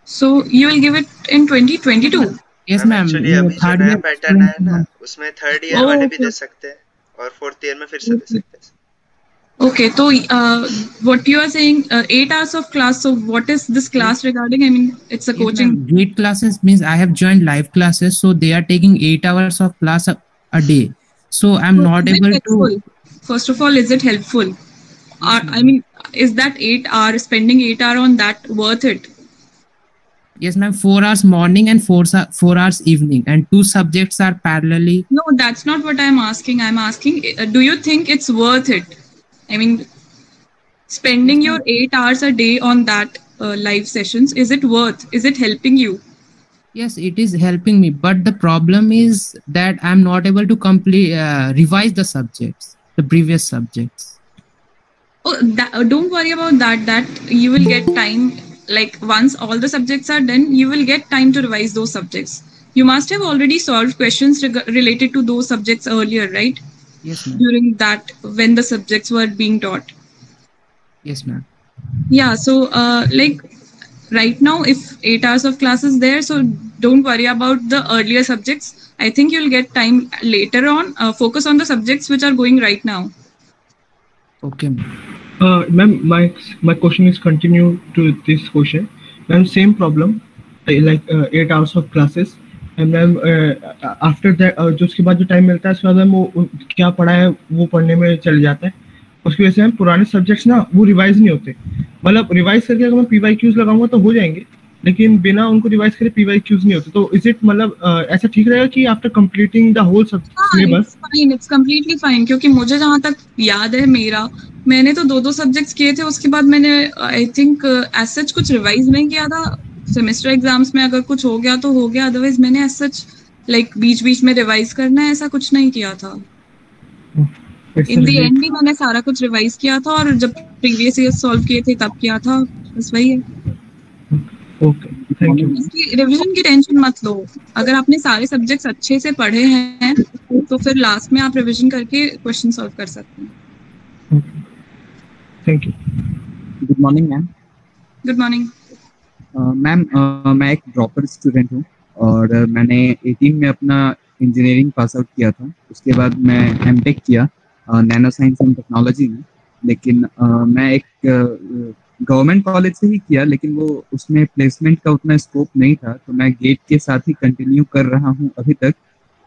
So you will give it in 2022? Yes ma'am. Actually अभी जो नया पैटर्न है ना, उसमें थर्ड ईयर वाले भी दे सकते हैं और फोर्थ ईयर में फिर से दे सकते हैं। Okay, so what you are saying, 8 hours of class. So what is this class regarding? I mean, it's a coaching. GATE classes means I have joined live classes, so they are taking 8 hours of class a day. So I'm not able to. First of all, is it helpful? I mean, is that 8 hours, spending 8 hours on that worth it? Yes, ma'am. 4 hours morning and 4 hours evening, and 2 subjects are parallelly. No, that's not what I'm asking. I'm asking, do you think it's worth it? I mean, spending your 8 hours a day on that live sessions, is it worth? Is it helping you? Yes, it is helping me, but the problem is that I'm not able to revise the subjects, the previous subjects. Oh, don't worry about that. That you will get time. Like once all the subjects are done, you will get time to revise those subjects. You must have already solved questions related to those subjects earlier, right? Yes, ma'am. During that, when the subjects were being taught. Yes, ma'am. Yeah, so like right now, if 8 hours of class is there, so don't worry about the earlier subjects. I think you'll get time later on. Focus on the subjects which are going right now. Okay. Ma'am, my question is continue to this question. Ma'am, same problem, like 8 hours of classes. And ma'am after that जो उसके बाद जो टाइम मिलता है उसके बाद मैम वो क्या पढ़ा है वो पढ़ने में चल जाता है। उसकी वजह से मैम पुराने सब्जेक्ट्स ना वो रिवाइज नहीं होते। मतलब रिवाइज करके अगर मैं PYQs लगाऊंगा तो हो जाएंगे, लेकिन बिना उनको रिवाइज करे PYQs नहीं होते। तो इज इट मतलब ऐसा ठीक रहेगा कि after completing the whole syllabus? Fine, it's completely fine, क्योंकि मुझे जहाँ तक याद है मैंने तो 2 सब्जेक्ट्स किए थे, उसके बाद मैंने आई थिंक एज सच कुछ रिवाइज नहीं किया था। सेमेस्टर एग्जाम्स में अगर कुछ हो गया तो हो गया, अदरवाइज मैंने एज सच लाइक बीच में रिवाइज करना है ऐसा कुछ नहीं किया था। इन द एंड भी मैंने सारा कुछ रिवाइज किया था, और जब प्रीवियस ईयर सॉल्व किए थे तब किया था, बस वही है। Okay, thank you. इसकी रिवीजन की टेंशन मत लो। अगर आपने सारे सब्जेक्ट्स अच्छे से पढ़े हैं तो फिर लास्ट में आप रिवीजन करके क्वेश्चन सॉल्व कर सकते हैं। Thank you. Good morning ma'am. Good morning ma'am. मैं एक ड्रॉपर स्टूडेंट हूँ और मैंने 18 में अपना इंजीनियरिंग पास आउट किया था। उसके बाद मैं एमटेक किया नैनो साइंस एंड टेक्नोलॉजी में, लेकिन मैं एक गवर्नमेंट कॉलेज से ही किया, लेकिन वो उसमें प्लेसमेंट का उतना स्कोप नहीं था, तो मैं गेट के साथ ही कंटिन्यू कर रहा हूँ अभी तक।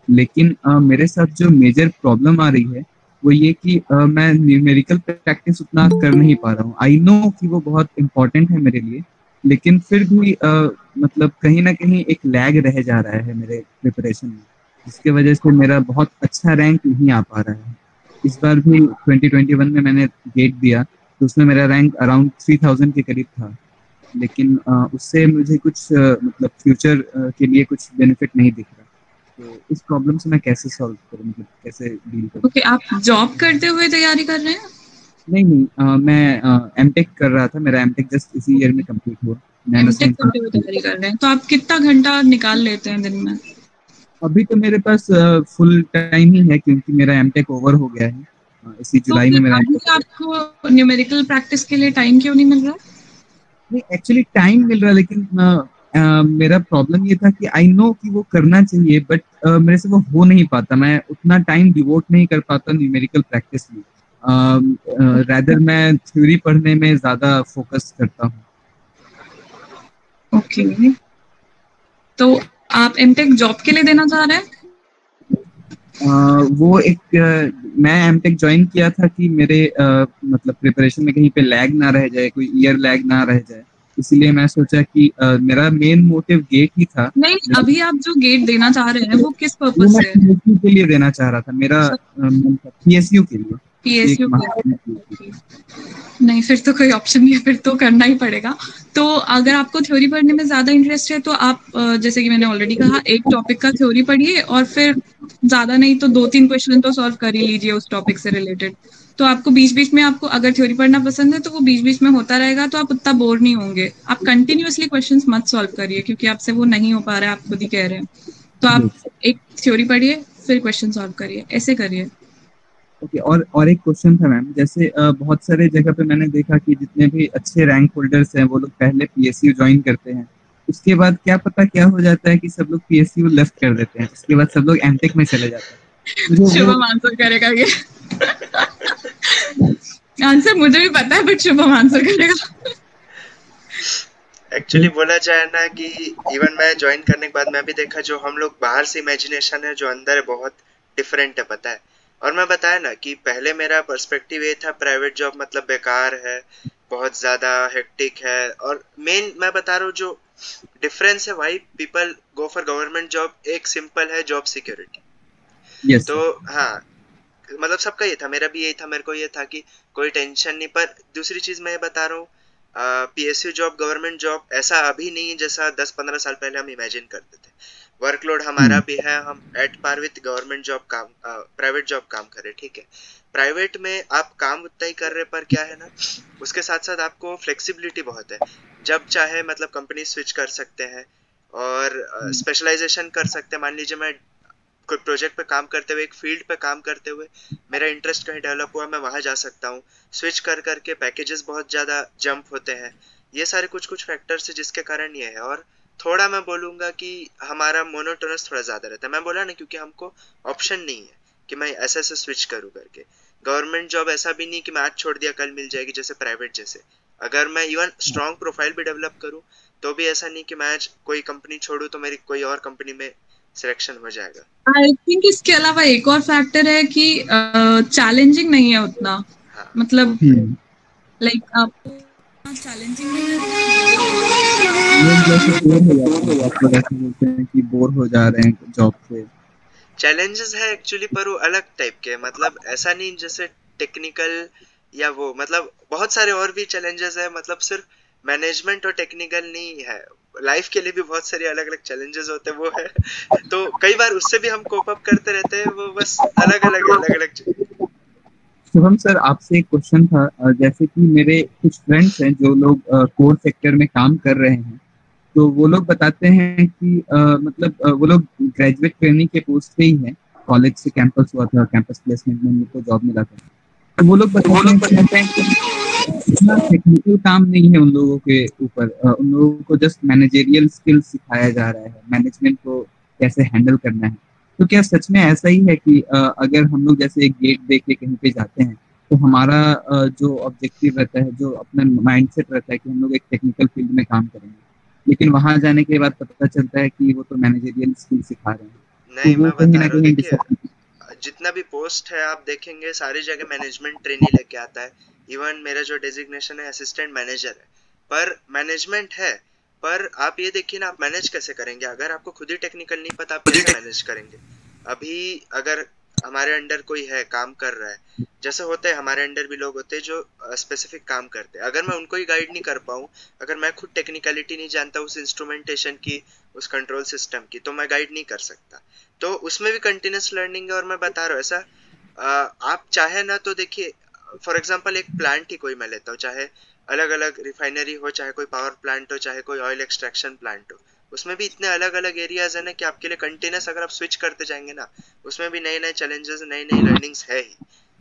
लेकिन मेरे साथ जो मेजर प्रॉब्लम आ रही है वो ये कि मैं न्यूमेरिकल प्रैक्टिस उतना कर नहीं पा रहा हूँ। आई नो कि वो बहुत इम्पोर्टेंट है मेरे लिए, लेकिन फिर भी मतलब कहीं ना कहीं एक लैग रह जा रहा है मेरे प्रिपरेशन में, जिसके वजह से मेरा बहुत अच्छा रैंक नहीं आ पा रहा है। इस बार भी 2021 में मैंने गेट दिया तो उसमें मेरा रैंक अराउंड 3000 के करीब था, लेकिन उससे मुझे कुछ मतलब फ्यूचर के लिए कुछ बेनिफिट नहीं दिख रहा। तो इस प्रॉब्लम से मैं कैसे सॉल्व करूँ, मतलब कैसे डील करूँ? ओके, आप जॉब करते हुए तैयारी कर रहे हैं? नहीं, मैं एमटेक कर रहा था। मेरा एमटेक जस्ट इसी ईयर में कंप्लीट हुआ। एमटेक करते हुए तैयारी कर रहे हैं, तो आप कितना घंटा निकाल लेते हैं दिन में? अभी तो मेरे पास फुल टाइम ही है, क्योंकि मेरा एमटेक ओवर हो गया है इसी जुलाई में। मेरा आपको न्यूमेरिकल प्रैक्टिस के लिए टाइम क्यों नहीं मिल रहा? नहीं एक्चुअली टाइम मिल रहा है, लेकिन मेरा प्रॉब्लम ये था कि आई नो कि वो करना चाहिए, बट मेरे से वो हो नहीं पाता। मैं उतना टाइम डिवोट नहीं कर पाता न्यूमेरिकल प्रैक्टिस में। रैदर मैं थ्योरी पढ़ने में ज्यादा फोकस करता हूँ। ओके, तो आप एमटेक जॉब के लिए देना चाह रहे हैं? वो एक मैं एमटेक ज्वाइन किया था कि मेरे मतलब प्रिपरेशन में कहीं पे लैग ना रह जाए, कोई ईयर लैग ना रह जाए, इसीलिए मैं सोचा कि मेरा मेन मोटिव गेट ही था। नहीं, अभी आप जो गेट देना चाह रहे हैं वो किस वो पर्पस मैं से है? PSU के लिए देना चाह रहा था, मेरा PSU के लिए। पीएसयू एक नहीं, फिर तो कोई ऑप्शन नहीं है, फिर तो करना ही पड़ेगा। तो अगर आपको थ्योरी पढ़ने में ज्यादा इंटरेस्ट है तो आप जैसे कि मैंने ऑलरेडी कहा, एक टॉपिक का थ्योरी पढ़िए और फिर ज्यादा नहीं तो 2-3 क्वेश्चन तो सॉल्व कर ही लीजिए उस टॉपिक से रिलेटेड। तो आपको बीच बीच में, आपको अगर थ्योरी पढ़ना पसंद है तो वो बीच बीच में होता रहेगा, तो आप उतना बोर नहीं होंगे। आप कंटिन्यूअसली क्वेश्चंस मत सॉल्व करिए, क्योंकि आपसे वो नहीं हो पा रहा है, आप खुद ही कह रहे हैं। तो आप एक थ्योरी पढ़िए फिर क्वेश्चन सॉल्व करिए, ऐसे करिए। ओके, और एक क्वेश्चन था मैम, जैसे बहुत सारे जगह पे मैंने देखा कि जितने भी अच्छे रैंक होल्डर्स हैं वो लोग पहले PSU ज्वाइन करते हैं, उसके बाद क्या पता क्या हो जाता है कि सब लोग PSU लेफ्ट कर देते हैं, उसके बाद सब लोग एमटेक में चले जाते हैं। मुझे शुभम आंसर करेगा ये। आंसर मुझे भी पता है, बट शुभम आंसर करेगा। एक्चुअली बोला जाए ना कि इवन मैं ज्वाइन करने के बाद मैं भी देखा, जो हम लोग बाहर से इमेजिनेशन है जो अंदर है बहुत डिफरेंट है, पता है। और मैं बताया ना कि पहले मेरा पर्सपेक्टिव ये था प्राइवेट जॉब मतलब बेकार है, बहुत ज्यादा हेक्टिक है, और मेन मैं बता रहा हूँ जो डिफरेंस है why people go for government job, एक सिंपल है जॉब सिक्योरिटी। तो हाँ, मतलब सबका ये था, मेरा भी यही था, मेरे को ये था कि कोई टेंशन नहीं। पर दूसरी चीज मैं बता रहा हूँ, PSU जॉब, गवर्नमेंट जॉब ऐसा अभी नहीं है जैसा 10-15 साल पहले हम इमेजिन करते थे। वर्कलोड हमारा भी है, हम at par with government job काम, प्राइवेट जॉब काम कर रहे, ठीक है। प्राइवेट में आप काम उतना ही कर रहे, पर क्या है ना, उसके साथ साथ आपको फ्लेक्सिबिलिटी बहुत है, जब चाहे मतलब कंपनी स्विच कर सकते हैं और स्पेशलाइजेशन कर सकते हैं। मान लीजिए मैं कोई प्रोजेक्ट पे काम करते हुए, एक फील्ड पे काम करते हुए मेरा इंटरेस्ट कहीं डेवलप हुआ, मैं वहां जा सकता हूँ, स्विच कर करके पैकेजेस बहुत ज्यादा जंप होते हैं। ये सारे कुछ कुछ फैक्टर्स है जिसके कारण ये है। और थोड़ा मैं बोलूंगा कि हमारा मोनोटोनस थोड़ा ज्यादा रहता है, मैं बोला ना, क्योंकि हमको ऑप्शन नहीं है कि मैं ऐसे ऐसे स्विच करूँ करके। गवर्नमेंट जॉब ऐसा भी नहीं कि मैं आज छोड़ दिया कल मिल जाएगी जैसे प्राइवेट जैसे। अगर मैं इवन स्ट्रॉन्ग प्रोफाइल भी डेवलप करूँ तो भी ऐसा नहीं कि मैं आज कोई कंपनी छोड़ू तो मेरी कोई और कंपनी में सिलेक्शन हो जाएगा। आई थिंक इसके अलावा एक और फैक्टर है कि चैलेंजिंग नहीं है उतना, मतलब लाइक आप चैलेंजिंग कि बोर हो जा रहे हैं जॉब से। चैलेंजेस है एक्चुअली, पर वो अलग टाइप के, मतलब ऐसा नहीं जैसे टेक्निकल या वो, मतलब बहुत सारे और भी चैलेंजेस है, मतलब सिर्फ मैनेजमेंट और टेक्निकल नहीं है, लाइफ के लिए भी बहुत सारे अलग अलग चैलेंजेस होते हैं, वो है। तो कई बार उससे भी हम कोप अप करते रहते हैं, वो बस अलग अलग शुभम सर, आपसे एक क्वेश्चन था, जैसे कि मेरे कुछ फ्रेंड्स हैं जो लोग कोर सेक्टर में काम कर रहे हैं, तो वो लोग बताते हैं कि मतलब वो लोग ग्रेजुएट ट्रेनिंग के पोस्ट पे ही हैं, कॉलेज से कैंपस हुआ था, कैंपस प्लेसमेंट में उनको जॉब मिला था, तो वो लोग बताते हैं कि इतना टेक्निकल काम नहीं है उन लोगों के ऊपर, उन लोगों को जस्ट मैनेजरियल स्किल्स सिखाया जा रहा है, मैनेजमेंट को कैसे हैंडल करना है। तो क्या सच में ऐसा ही है कि अगर हम लोग जैसे एक गेट देख के कहीं पे जाते हैं तो हमारा जो ऑब्जेक्टिव रहता है, जो अपना माइंडसेट रहता है कि हम लोग एक टेक्निकल फील्ड में काम करेंगे, लेकिन वहां जाने के बाद पता चलता है कि वो तो मैनेजरियल स्किल सिखा रहे हैं। नहीं, तो मैं बता रहा हूँ, देखिए जितना भी पोस्ट है आप देखेंगे सारी जगह मैनेजमेंट ट्रेनी लेके आता है। इवन मेरा जो डेजिग्नेशन है असिस्टेंट मैनेजर है, पर मैनेजमेंट है, पर आप ये देखिए ना, आप मैनेज कैसे करेंगे अगर आपको खुद ही टेक्निकल नहीं पता, आप कैसे मैनेज करेंगे। अभी अगर हमारे अंडर कोई है काम कर रहा है, जैसे होते हैं हमारे अंडर भी लोग होते हैं जो स्पेसिफिक काम करते हैं, अगर मैं उनको ही गाइड नहीं कर पाऊँ, अगर मैं खुद टेक्निकलिटी नहीं जानता उस इंस्ट्रूमेंटेशन की, उस कंट्रोल सिस्टम की, तो मैं गाइड नहीं कर सकता। तो उसमें भी कंटिन्यूस लर्निंग है। और मैं बता रहा हूँ ऐसा, आप चाहे ना तो देखिए, फॉर एग्जांपल एक प्लांट ही कोई मैं लेता हूँ, चाहे अलग अलग रिफाइनरी हो, चाहे कोई पावर प्लांट हो, चाहे कोई ऑयल एक्सट्रैक्शन प्लांट हो, उसमें भी इतने अलग अलग एरियाज है ना कि आपके लिए कंटिन्यूस अगर आप स्विच करते जाएंगे ना, उसमें भी नए नए चैलेंजेस, नई नई लर्निंग्स है ही।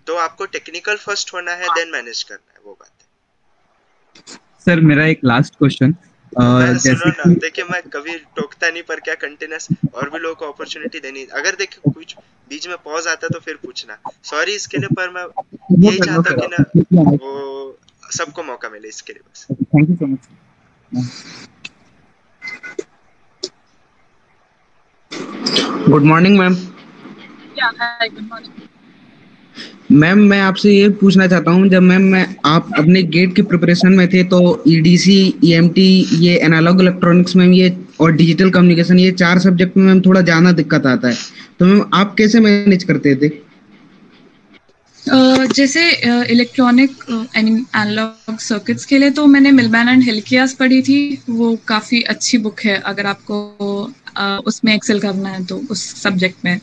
तो आपको टेक्निकल फर्स्ट होना है, देन मैनेज करना है, वो बात है। सर मेरा एक लास्ट क्वेश्चन जैसे सुनो ना, कि देखिए मैं कभी टोकता नहीं, पर क्या कंटिन्यूस और भी लोगों को अपॉर्चुनिटी देनी। अगर देखिए कुछ बीच में पॉज आता तो फिर पूछना, सॉरी इसके लिए, पर मैं वो यही कर लो चाहता हूँ सर कि ना आप। वो सबको मौका मिले, इसके लिए बस। Thank you so much. Good morning ma'am. Ma'am मैं आपसे ये पूछना चाहता हूँ, जब मैं आप अपने गेट की प्रिपरेशन में थे तो ईडीसी, ईएमटी, ये एनालॉग इलेक्ट्रॉनिक्स में ये और डिजिटल कम्युनिकेशन, ये 4 सब्जेक्ट में मैम थोड़ा ज़्यादा दिक्कत आता है, तो मैम आप कैसे मैनेज करते थे? जैसे electronic I mean analog circuits के लिए तो मैंने मिलमैन एंड हिल्कियास पढ़ी थी। वो काफ़ी अच्छी बुक है अगर आपको उसमें एक्सेल करना है तो, उस सब्जेक्ट में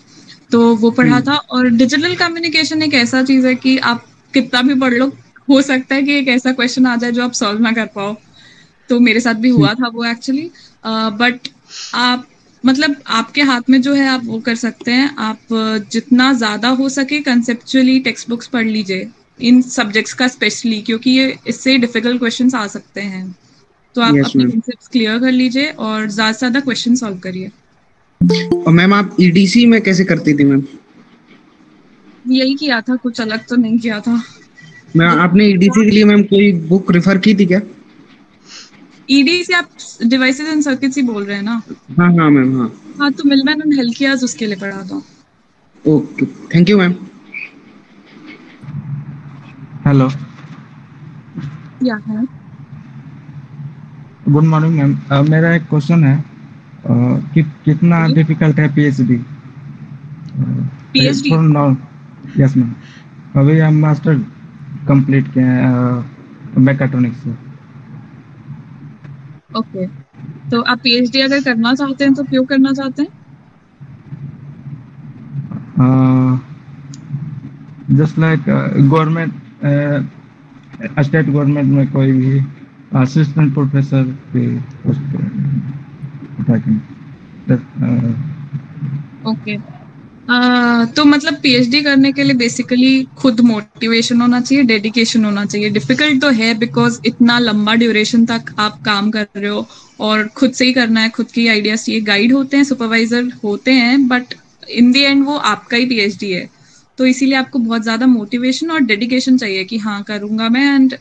तो वो पढ़ा था। और डिजिटल कम्युनिकेशन एक ऐसा चीज़ है कि आप कितना भी पढ़ लो, हो सकता है कि एक ऐसा क्वेश्चन आ जाए जो आप सॉल्व ना कर पाओ। तो मेरे साथ भी हुआ था वो एक्चुअली। बट आप मतलब आपके हाथ में जो है आप वो कर सकते हैं। आप जितना ज़्यादा हो सके कंसेप्चुअली टेक्स्ट बुक्स पढ़ लीजिए इन सब्जेक्ट्स का स्पेशली, क्योंकि ये इससे डिफिकल्ट क्वेश्चंस आ सकते हैं। तो आप अपने कंसेप्ट्स क्लियर कर लीजिए और ज़्यादा से ज़्यादा क्वेश्चन सॉल्व करिए। और मैम आप ईडीसी में कैसे करती थी मैम? यही किया था, कुछ अलग तो नहीं किया था। मैम आपने ईडीसी के लिए मैम कोई बुक रेफर की थी क्या? ईडी से आप डिवाइसेस एंड सर्किट्स ही बोल रहे हैं ना? हाँ हाँ मैम, हाँ। हाँ तो मिलमैन एंड हिल्कियास उसके लिए पढ़ा था। Okay, thank you ma'am. Hello, या है। Good morning ma'am. मेरा एक क्वेश्चन है कि कितना डिफिकल्ट है पीएचडी? पीएचडी? यस मैम, अभी हम मास्टर कंप्लीट किए हैं मैकेट्रॉनिक्स से। ओके, तो आप पीएचडी अगर करना चाहते हैं तो क्यों करना चाहते हैं? Just like government, state government में कोई भी असिस्टेंट प्रोफेसर के पोस्ट ओके। तो मतलब पीएचडी करने के लिए बेसिकली खुद मोटिवेशन होना चाहिए, डेडिकेशन होना चाहिए। डिफिकल्ट तो है बिकॉज इतना लंबा ड्यूरेशन तक आप काम कर रहे हो और खुद से ही करना है, खुद की आइडियाज चाहिए। गाइड होते हैं, सुपरवाइजर होते हैं, बट इन द एंड वो आपका ही पीएचडी है। तो इसीलिए आपको बहुत ज्यादा मोटिवेशन और डेडिकेशन चाहिए कि हाँ करूंगा मैं, एंड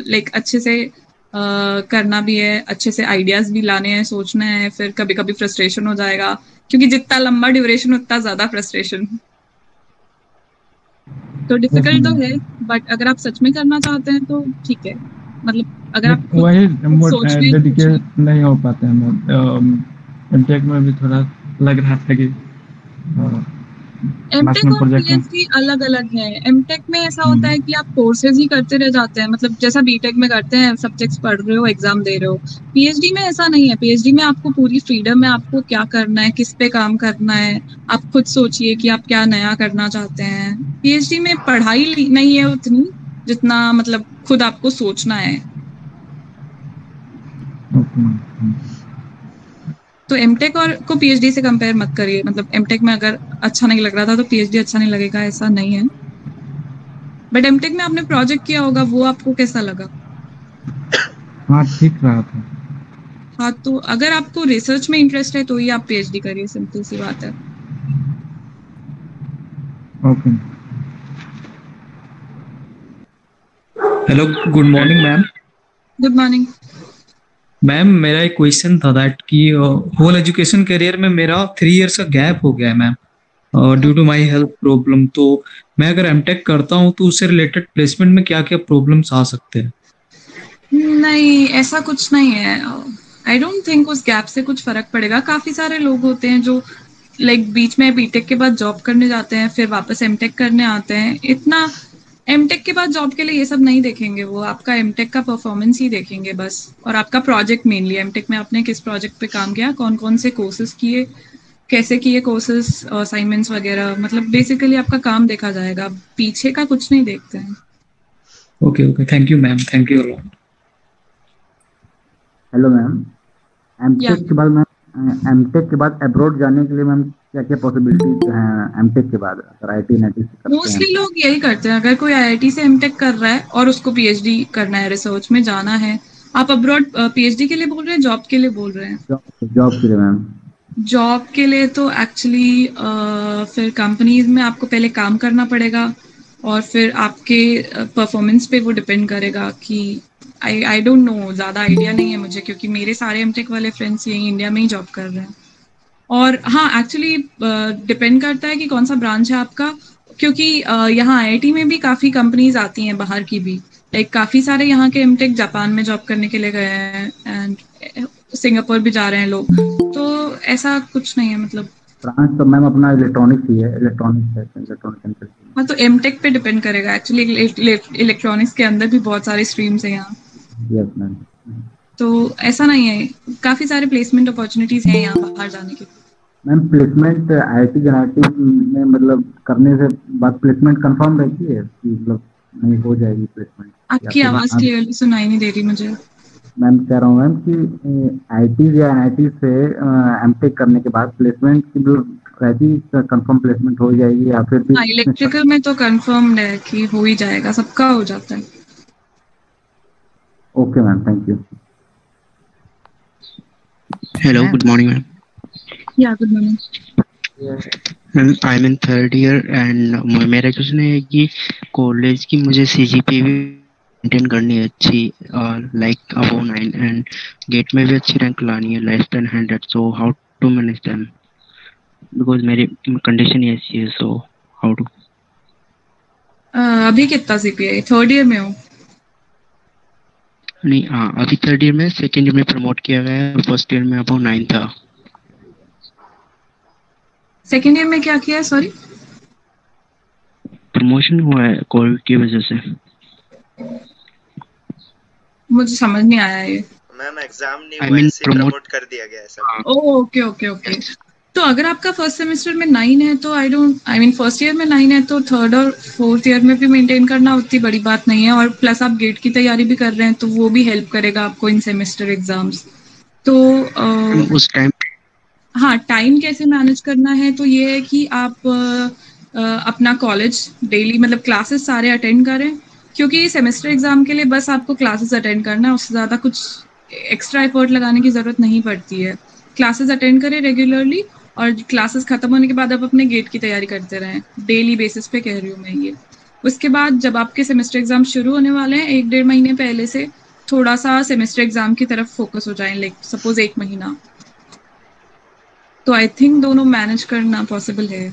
लाइक अच्छे से करना भी है, अच्छे से आइडियाज भी लाने हैं, सोचना है। फिर कभी कभी फ्रस्ट्रेशन हो जाएगा, क्योंकि जितना लंबा ड्यूरेशन उतना ज्यादा फ्रस्ट्रेशन। तो डिफिकल्ट तो है, बट अगर आप सच में करना चाहते हैं तो ठीक है। मतलब अगर आप वही डेडिकेट नहीं हो पाते हैं। एमटेक में भी थोड़ा लग रहा था कि एमटेक और पीएचडी अलग अलग है। एमटेक में ऐसा होता है कि आप कोर्सेज ही करते रह जाते हैं, मतलब जैसा बीटेक में करते हैं, सब्जेक्ट्स पढ़ रहे हो, एग्जाम दे रहे हो। पीएचडी में ऐसा नहीं है। पीएचडी में आपको पूरी फ्रीडम है, आपको क्या करना है, किस पे काम करना है, आप खुद सोचिए कि आप क्या नया करना चाहते हैं। पीएचडी में पढ़ाई नहीं है उतनी जितना मतलब खुद आपको सोचना है। तो एमटेक और को पीएचडी से कंपेयर मत करिए। मतलब एमटेक में अगर अच्छा नहीं लग रहा था तो पीएचडी अच्छा नहीं लगेगा, ऐसा नहीं है। बट एमटेक में आपने प्रोजेक्ट किया होगा, वो आपको कैसा लगा? हाँ ठीक रहा था। हाँ तो अगर आपको रिसर्च में इंटरेस्ट है तो ही आप पीएचडी करिए, सिंपल सी बात है। Okay. Hello, good morning ma'am. Good morning ma'am. मेरा एक क्वेश्चन था दैट कि होल एजुकेशन करियर में मेरा 3 इयर्स का गैप हो गया है ma'am, due to my health problem. तो मैं अगर एमटेक करता हूँ तो उससे रिलेटेड प्लेसमेंट में क्या क्या प्रॉब्लम्स आ सकते हैं? नहीं, ऐसा कुछ नहीं है। आई डोंट थिंक उस गैप से कुछ फर्क पड़ेगा। काफी सारे लोग होते हैं जो लाइक बीच में बीटेक के बाद जॉब करने जाते हैं, फिर वापस एमटेक करने आते हैं। इतना एमटेक के बाद जॉब के लिए ये सब नहीं देखेंगे, वो आपका एमटेक का परफॉर्मेंस ही देखेंगे बस, और आपका प्रोजेक्ट मेनली। एमटेक में आपने किस प्रोजेक्ट पे काम किया, कौन कौन से कोर्सेज किए, कैसे किए कोर्सेज, असाइनमेंट्स वगैरह, मतलब बेसिकली आपका काम देखा जाएगा, पीछे का कुछ नहीं देखते हैं। Okay okay, thank you ma'am, thank you. Hello ma'am, MTech के बाद मैम, एमटेक के बाद अब्रॉड जाने के लिए मैम क्या क्या पॉसिबिलिटीज हैं एमटेक के बाद, अगर आईआईटी एनआईटी से करते हैं? मोस्टली लोग यही करते हैं। अगर कोई आईआईटी से एमटेक कर रहा है और उसको पीएचडी करना है, रिसर्च में जाना है, आप अब्रॉड पीएचडी के लिए बोल रहे हैं, जॉब के लिए बोल रहे हैं? जॉब के लिए मैम। जॉब के लिए तो एक्चुअली फिर कंपनीज में आपको पहले काम करना पड़ेगा और फिर आपके परफॉर्मेंस पे वो डिपेंड करेगा कि आई डोंट नो, ज़्यादा आइडिया नहीं है मुझे क्योंकि मेरे सारे एमटेक वाले फ्रेंड्स यहीं इंडिया में ही जॉब कर रहे हैं। और हाँ, एक्चुअली डिपेंड करता है कि कौन सा ब्रांच है आपका, क्योंकि यहाँ आईआईटी में भी काफ़ी कंपनीज आती हैं बाहर की भी, लाइक काफ़ी सारे यहाँ के एमटेक जापान में जॉब करने के लिए गए हैं एंड सिंगापुर भी जा रहे हैं लोग, तो ऐसा कुछ नहीं है मतलब। ब्रांच तो मैम अपना इलेक्ट्रॉनिक्स ही है, इलेक्ट्रॉनिक। हाँ, तो एमटेक पे डिपेंड करेगा एक्चुअली, इलेक्ट्रॉनिक्स के अंदर भी बहुत सारे स्ट्रीम्स हैं यहाँ। Yes ma'am. तो ऐसा नहीं है, काफ़ी सारे प्लेसमेंट अपॉर्चुनिटीज हैं यहाँ बाहर जाने के। मैम प्लेसमेंट आईआईटी जेनआईटी में मतलब करने से बाद प्लेसमेंट कंफर्म रहती है कि मतलब नहीं हो जाएगी प्लेसमेंट? आपकी आवाज क्लियरली सुनाई नहीं दे रही मुझे। मैम कह रहा हूँ मैम कि आईटी या एनआईटी से एमटेक करने के बाद प्लेसमेंट की रहती कंफर्म प्लेसमेंट हो जाएगी या फिर भी? इलेक्ट्रिकल में तो कंफर्म है कि हो ही जाएगा, सबका हो जाता है। Okay ma'am, thank you. Hello, good morning ma'am. Yeah good morning ma'am. I am in 3rd year and मेरा क्वेश्चन है कि कॉलेज की मुझे सीजीपीए भी मेंटेन करनी है अच्छी, लाइक अबव 9 एंड गेट में भी अच्छी रैंक लानी है, less than 100, so how to manage them because मेरी कंडीशन ही ऐसी है, सो हाउ टू? अभी कितना सीपीए? 3rd ईयर में हो? नहीं, हाँ अभी 3rd ईयर में, 2nd ईयर में प्रमोट किया गया है, 1st ईयर में अबव 9 था। 2nd ईयर में क्या किया है? सॉरी, प्रमोशन हुआ है कोविड की वजह से। मुझे समझ नहीं आया ये। मैम एग्जाम नहीं हुआ, ऐसे प्रमोट कर दिया गया है सब। Okay okay okay. तो अगर आपका फर्स्ट सेमेस्टर में 9 है तो आई मीन फर्स्ट ईयर में 9 है तो 3rd और 4th ईयर में भी मेंटेन करना उतनी बड़ी बात नहीं है, और प्लस आप गेट की तैयारी भी कर रहे हैं तो वो भी हेल्प करेगा आपको इन सेमेस्टर एग्जाम्स। तो उस टाइम हाँ, टाइम कैसे मैनेज करना है तो ये है कि आप अपना कॉलेज डेली मतलब क्लासेस सारे अटेंड करें, क्योंकि सेमेस्टर एग्जाम के लिए बस आपको क्लासेस अटेंड करना है, उससे ज़्यादा कुछ एक्स्ट्रा एफर्ट लगाने की ज़रूरत नहीं पड़ती है। क्लासेस अटेंड करें रेगुलरली और क्लासेस खत्म होने के बाद आप अपने गेट की तैयारी करते रहें, डेली बेसिस पे कह रही हूँ मैं ये। उसके बाद जब आपके सेमेस्टर एग्जाम शुरू होने वाले हैं 1-1.5 महीने पहले से थोड़ा सा सेमेस्टर एग्जाम की तरफ फोकस हो जाए, लाइक सपोज 1 महीना, तो आई थिंक दोनों मैनेज करना पॉसिबल है।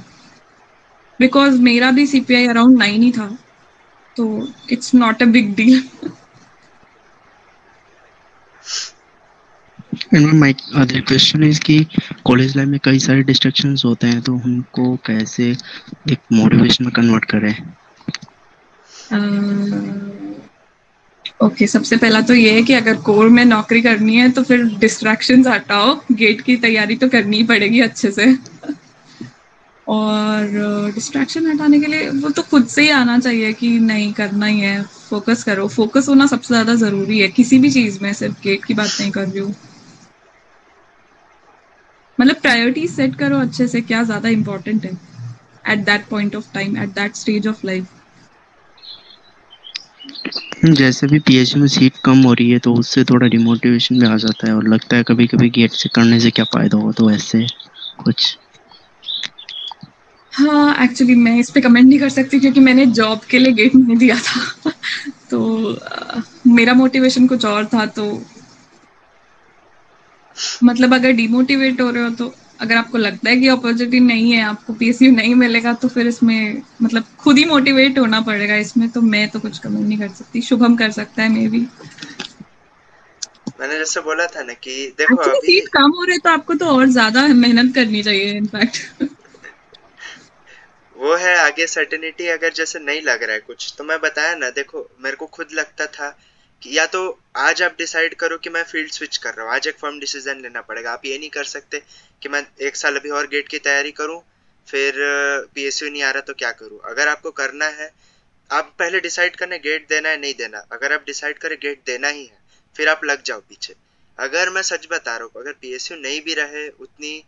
बिकॉज मेरा भी सीपीआई अराउंड 9 ही था, तो it's not a big deal. And my other question is कि कॉलेज लाइफ में कई सारे डिस्ट्रैक्शंस होते हैं, तो उनको कैसे एक मोटिवेशन में कन्वर्ट करें? ओके, सबसे पहला तो ये है कि अगर कोर में नौकरी करनी है तो फिर डिस्ट्रैक्शंस हटाओ, गेट की तैयारी तो करनी ही पड़ेगी अच्छे से। और डिस्ट्रैक्शन हटाने के लिए वो तो खुद से ही आना चाहिए कि नहीं करना ही है, फोकस करो। फोकस होना सबसे ज़्यादा ज़रूरी है किसी भी चीज़ में, सिर्फ गेट की बात नहीं कर रही हूँ। मतलब प्रायोरिटी सेट करो अच्छे से, क्या ज़्यादा इम्पोर्टेंट है at that point of time, at that stage of life. जैसे भी पीएचडी में सीट कम हो रही है तो उससे थोड़ा डिमोटिवेशन भी आ जाता है और लगता है कभी कभी गेट से करने से क्या फ़ायदा होगा, तो ऐसे कुछ। हाँ, एक्चुअली मैं इस पे कमेंट नहीं कर सकती क्योंकि मैंने जॉब के लिए गेट नहीं दिया था तो मेरा मोटिवेशन कुछ और था। तो मतलब अगर डिमोटिवेट हो रहे हो तो अगर आपको लगता है कि अपॉर्चुनिटी नहीं है, आपको पीएसयू नहीं मिलेगा, तो फिर इसमें मतलब खुद ही मोटिवेट होना पड़ेगा। इसमें तो मैं तो कुछ कमेंट नहीं कर सकती, शुभम कर सकता है मे बी। मैंने जैसे बोला था ना कि देखो अभी सीट कम हो रहे तो आपको तो और ज्यादा मेहनत करनी चाहिए इनफैक्ट। वो है आगे सर्टेनिटी अगर जैसे नहीं लग रहा है कुछ, तो मैं बताया ना, देखो मेरे को खुद लगता था कि या तो आज आप डिसाइड करो कि मैं फील्ड स्विच कर रहा हूँ, आज एक फर्म डिसीजन लेना पड़ेगा। आप ये नहीं कर सकते कि मैं 1 साल अभी और गेट की तैयारी करूँ फिर पीएसयू नहीं आ रहा तो क्या करूँ। अगर आपको करना है, आप पहले डिसाइड करना गेट देना है नहीं देना। अगर आप डिसाइड करें गेट देना ही है, फिर आप लग जाओ पीछे। अगर मैं सच बता रहा हूँ, अगर पीएसयू नहीं भी रहे, उतनी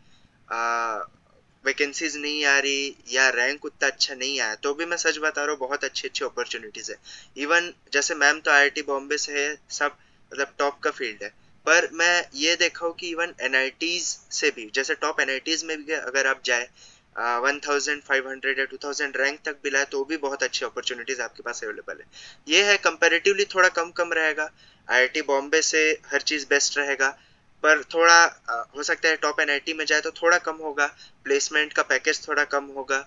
वैकेंसीज नहीं आ रही या रैंक उतना अच्छा नहीं आया, तो भी मैं सच बता रहा हूँ बहुत अच्छी अच्छी अपॉर्चुनिटीज़ है। इवन जैसे मैम तो आईआईटी बॉम्बे से है, सब मतलब टॉप का फील्ड है। पर मैं ये देखा हूँ कि इवन NITs से भी, जैसे टॉप NITs में भी अगर आप जाए 1500 या 2000 रैंक तक भी लाए तो भी बहुत अच्छी अपॉर्चुनिटीज आपके पास अवेलेबल है। ये है कंपैरेटिवली थोड़ा कम रहेगा, IIT बॉम्बे से हर चीज़ बेस्ट रहेगा, पर थोड़ा हो सकता है टॉप NIT में जाए तो थोड़ा कम होगा, प्लेसमेंट का पैकेज थोड़ा कम होगा,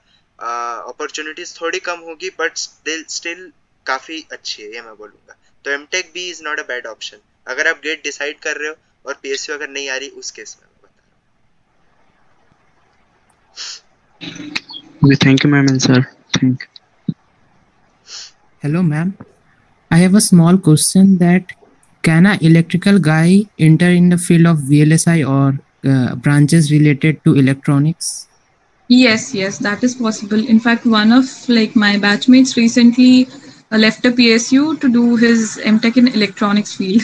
अपॉर्चुनिटीज थोड़ी कम होगी, बट स्टिल काफ़ी अच्छी है, ये मैं बोलूँगा। तो MTech भी is not a bad option अगर आप गेट डिसाइड कर रहे हो और PSU अगर नहीं आ रही उस केस में। Okay, thank you, ma'am and sir. Thank you. Hello, ma'am. I have a small question that can an electrical guy enter in the field of VLSI or branches related to electronics? Yes, that is possible. In fact, one of like my batchmates recently left a PSU to do his MTech in electronics field.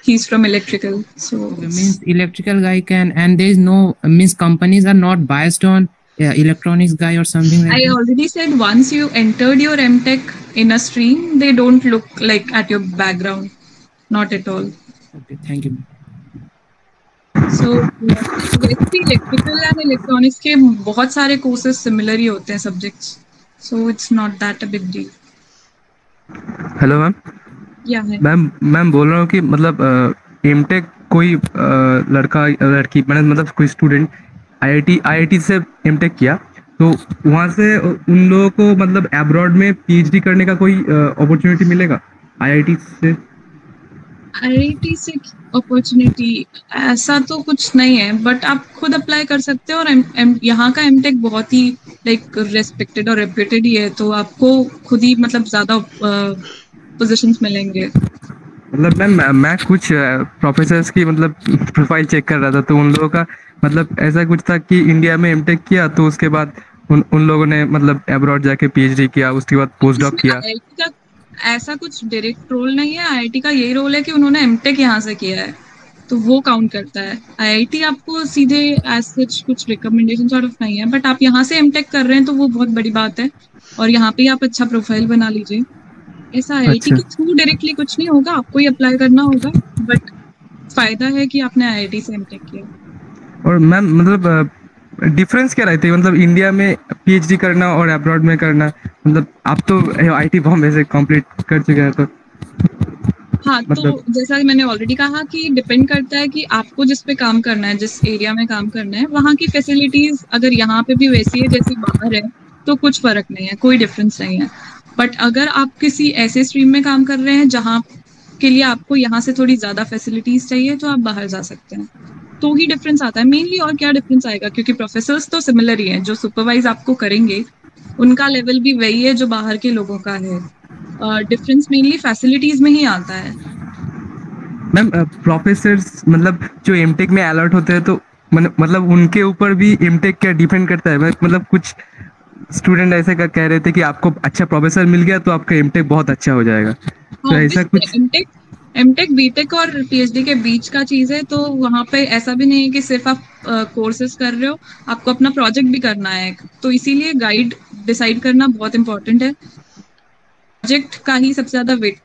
He's from electrical, so means electrical guy can, and there is no means companies are not biased on electronics guy or something like I that. already said once you entered your MTech in a stream, they don't look like at your background, not at all. Okay, thank you. So basically electrical and electronics के बहुत सारे courses similar ही होते हैं subjects, so it's not that a big deal. Hello ma'am. Ma'am बोल रहा हूँ कि मतलब MTech कोई लड़का लड़की मतलब कोई स्टूडेंट IIT से MTech किया तो वहाँ से उन लोगों को मतलब अब्रॉड में PhD करने का कोई अपॉर्चुनिटी मिलेगा IIT से? IIT से अपॉर्चुनिटी ऐसा तो कुछ नहीं है, बट आप खुद अप्लाई कर सकते हो, और यहाँ का MTech बहुत ही लाइक रेस्पेक्टेड और रेप्यूटेड ही है, तो आपको खुद ही मतलब ज्यादा पोजीशंस मिलेंगे। मतलब मैम मैं कुछ प्रोफेसर्स की मतलब प्रोफाइल चेक कर रहा था तो उन लोगों का मतलब ऐसा कुछ था कि इंडिया में MTech किया तो उसके बाद उन लोगों ने मतलब अब्रॉड जाके PhD किया, उसके बाद पोस्ट डॉक किया। IIT का ऐसा कुछ डायरेक्ट रोल नहीं है, IIT का यही रोल है कि उन्होंने MTech यहाँ से किया है तो वो काउंट करता है। IIT आपको सीधे एज सच कुछ रिकमेंडेशन सॉर्ट ऑफ नहीं है, बट आप यहाँ से MTech कर रहे हैं तो वो बहुत बड़ी बात है, और यहाँ पे आप अच्छा प्रोफाइल बना लीजिए। ऐसा IIT के थ्रू डायरेक्टली कुछ नहीं होगा, आपको ही अप्लाई करना होगा, बट फायदा है कि आपने IIT से MTech किया। और मैम मतलब डिफरेंस क्या रहती है मतलब इंडिया में PhD करना और अब्रॉड में करना? मतलब आप तो IIT बॉम्बे से कंप्लीट कर चुके हैं तो हाँ, तो जैसा मैंने ऑलरेडी कहा कि डिपेंड करता है कि आपको जिस पे काम करना है, जिस एरिया में काम करना है, वहाँ की फैसिलिटीज अगर यहाँ पे भी वैसी है जैसी बाहर है तो कुछ फर्क नहीं है, कोई डिफरेंस नहीं है। बट अगर आप किसी ऐसे स्ट्रीम में काम कर रहे हैं जहाँ के लिए आपको यहाँ से थोड़ी ज्यादा फैसिलिटीज चाहिए तो आप बाहर जा सकते हैं, तो ही डिफरेंस आता है मेनली। और क्या डिफरेंस आएगा, क्योंकि प्रोफेसर्स तो सिमिलर ही हैं, जो सुपरवाइज आपको करेंगे उनका लेवल भी वही है जो बाहर के लोगों का है। डिफरेंस मेनली फैसिलिटीज में ही आता है। मैम प्रोफेसर्स मतलब जो MTech में अलर्ट होते हैं तो मतलब उनके ऊपर भी MTech क्या डिपेंड करता है? मतलब कुछ स्टूडेंट ऐसे का कह रहे थे कि आपको अच्छा प्रोफेसर मिल गया तो आपका MTech बहुत अच्छा हो जाएगा, तो ऐसा कुछ? MTech BTech और PhD के बीच का चीज है, तो वहाँ पे ऐसा भी नहीं है कि सिर्फ आप कोर्सेज कर रहे हो, आपको अपना प्रोजेक्ट भी करना है, तो इसीलिए गाइड डिसाइड करना बहुत इंपॉर्टेंट है। प्रोजेक्ट का ही सबसे ज्यादा वेट,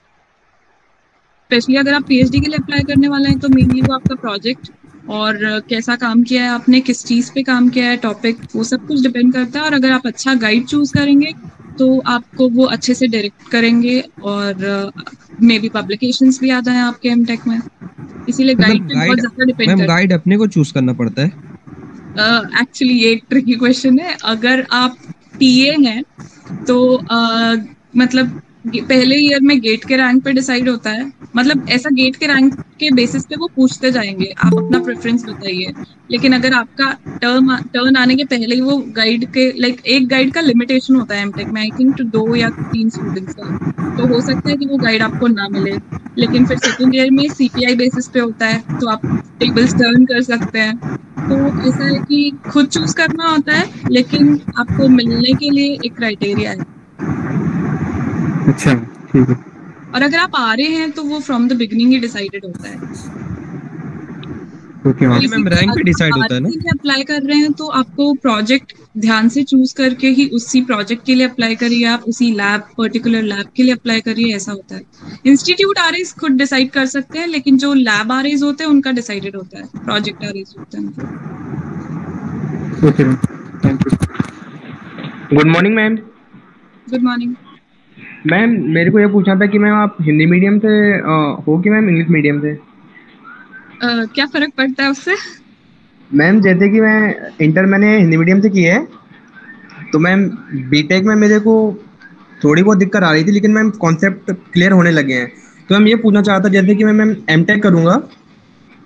स्पेशली अगर आप PhD के लिए अप्लाई करने वाले हैं तो मेनली वो आपका प्रोजेक्ट और कैसा काम किया है आपने, किस चीज पे काम किया है, टॉपिक, वो सब कुछ डिपेंड करता है। और अगर आप अच्छा गाइड चूज करेंगे तो आपको वो अच्छे से डायरेक्ट करेंगे, और मे बी पब्लिकेशंस भी आता है आपके MTech में, इसीलिए गाइड पे बहुत ज्यादा डिपेंड करता है। गाइड अपने को चूज करना पड़ता है? एक्चुअली ये एक ट्रिकी क्वेश्चन है। अगर आप TA हैं तो मतलब पहले ईयर में गेट के रैंक पे डिसाइड होता है, मतलब ऐसा गेट के रैंक के बेसिस पे वो पूछते जाएंगे आप अपना प्रेफरेंस बताइए। लेकिन अगर आपका टर्न आने के पहले ही वो गाइड के लाइक एक गाइड का लिमिटेशन होता है MTech में, आई थिंक टू 2 या 3 स्टूडेंट्स का, तो हो सकता है कि वो गाइड आपको ना मिले। लेकिन फिर सेकेंड ईयर में CPI बेसिस पे होता है तो आप टेबल्स टर्न कर सकते हैं। तो ऐसा है कि खुद चूज करना होता है, लेकिन आपको मिलने के लिए एक क्राइटेरिया है। अच्छा, ठीक है। और अगर आप आ रहे हैं तो वो from the beginning he decided होता है। ओके मैम रैंक पे डिसाइड होता है ना? अप्लाई कर रहे हैं तो आपको प्रोजेक्ट ध्यान से चूज करके ही उसी प्रोजेक्ट के लिए अप्लाई करिए, आप उसी लैब पर्टिकुलर लैब के लिए अप्लाई करिए, ऐसा होता है। इंस्टीट्यूट आरएस खुद डिसाइड कर सकते हैं, लेकिन जो लैब आरएस होते हैं उनका डिसाइडेड होता है, प्रोजेक्ट आरएस होता है। Okay thank you. Good morning ma'am. Good morning ma'am, मेरे को ये पूछना था कि मैम आप हिंदी मीडियम से हो कि मैम इंग्लिश मीडियम से? क्या फर्क पड़ता है उससे? मैम जैसे कि मैं इंटर मैंने हिंदी मीडियम से की है, तो मैम बीटेक में मेरे को थोड़ी बहुत दिक्कत आ रही थी, लेकिन मैम कॉन्सेप्ट क्लियर होने लगे हैं। तो मैम ये पूछना चाहता जैसे कि मैं एमटेक करूँगा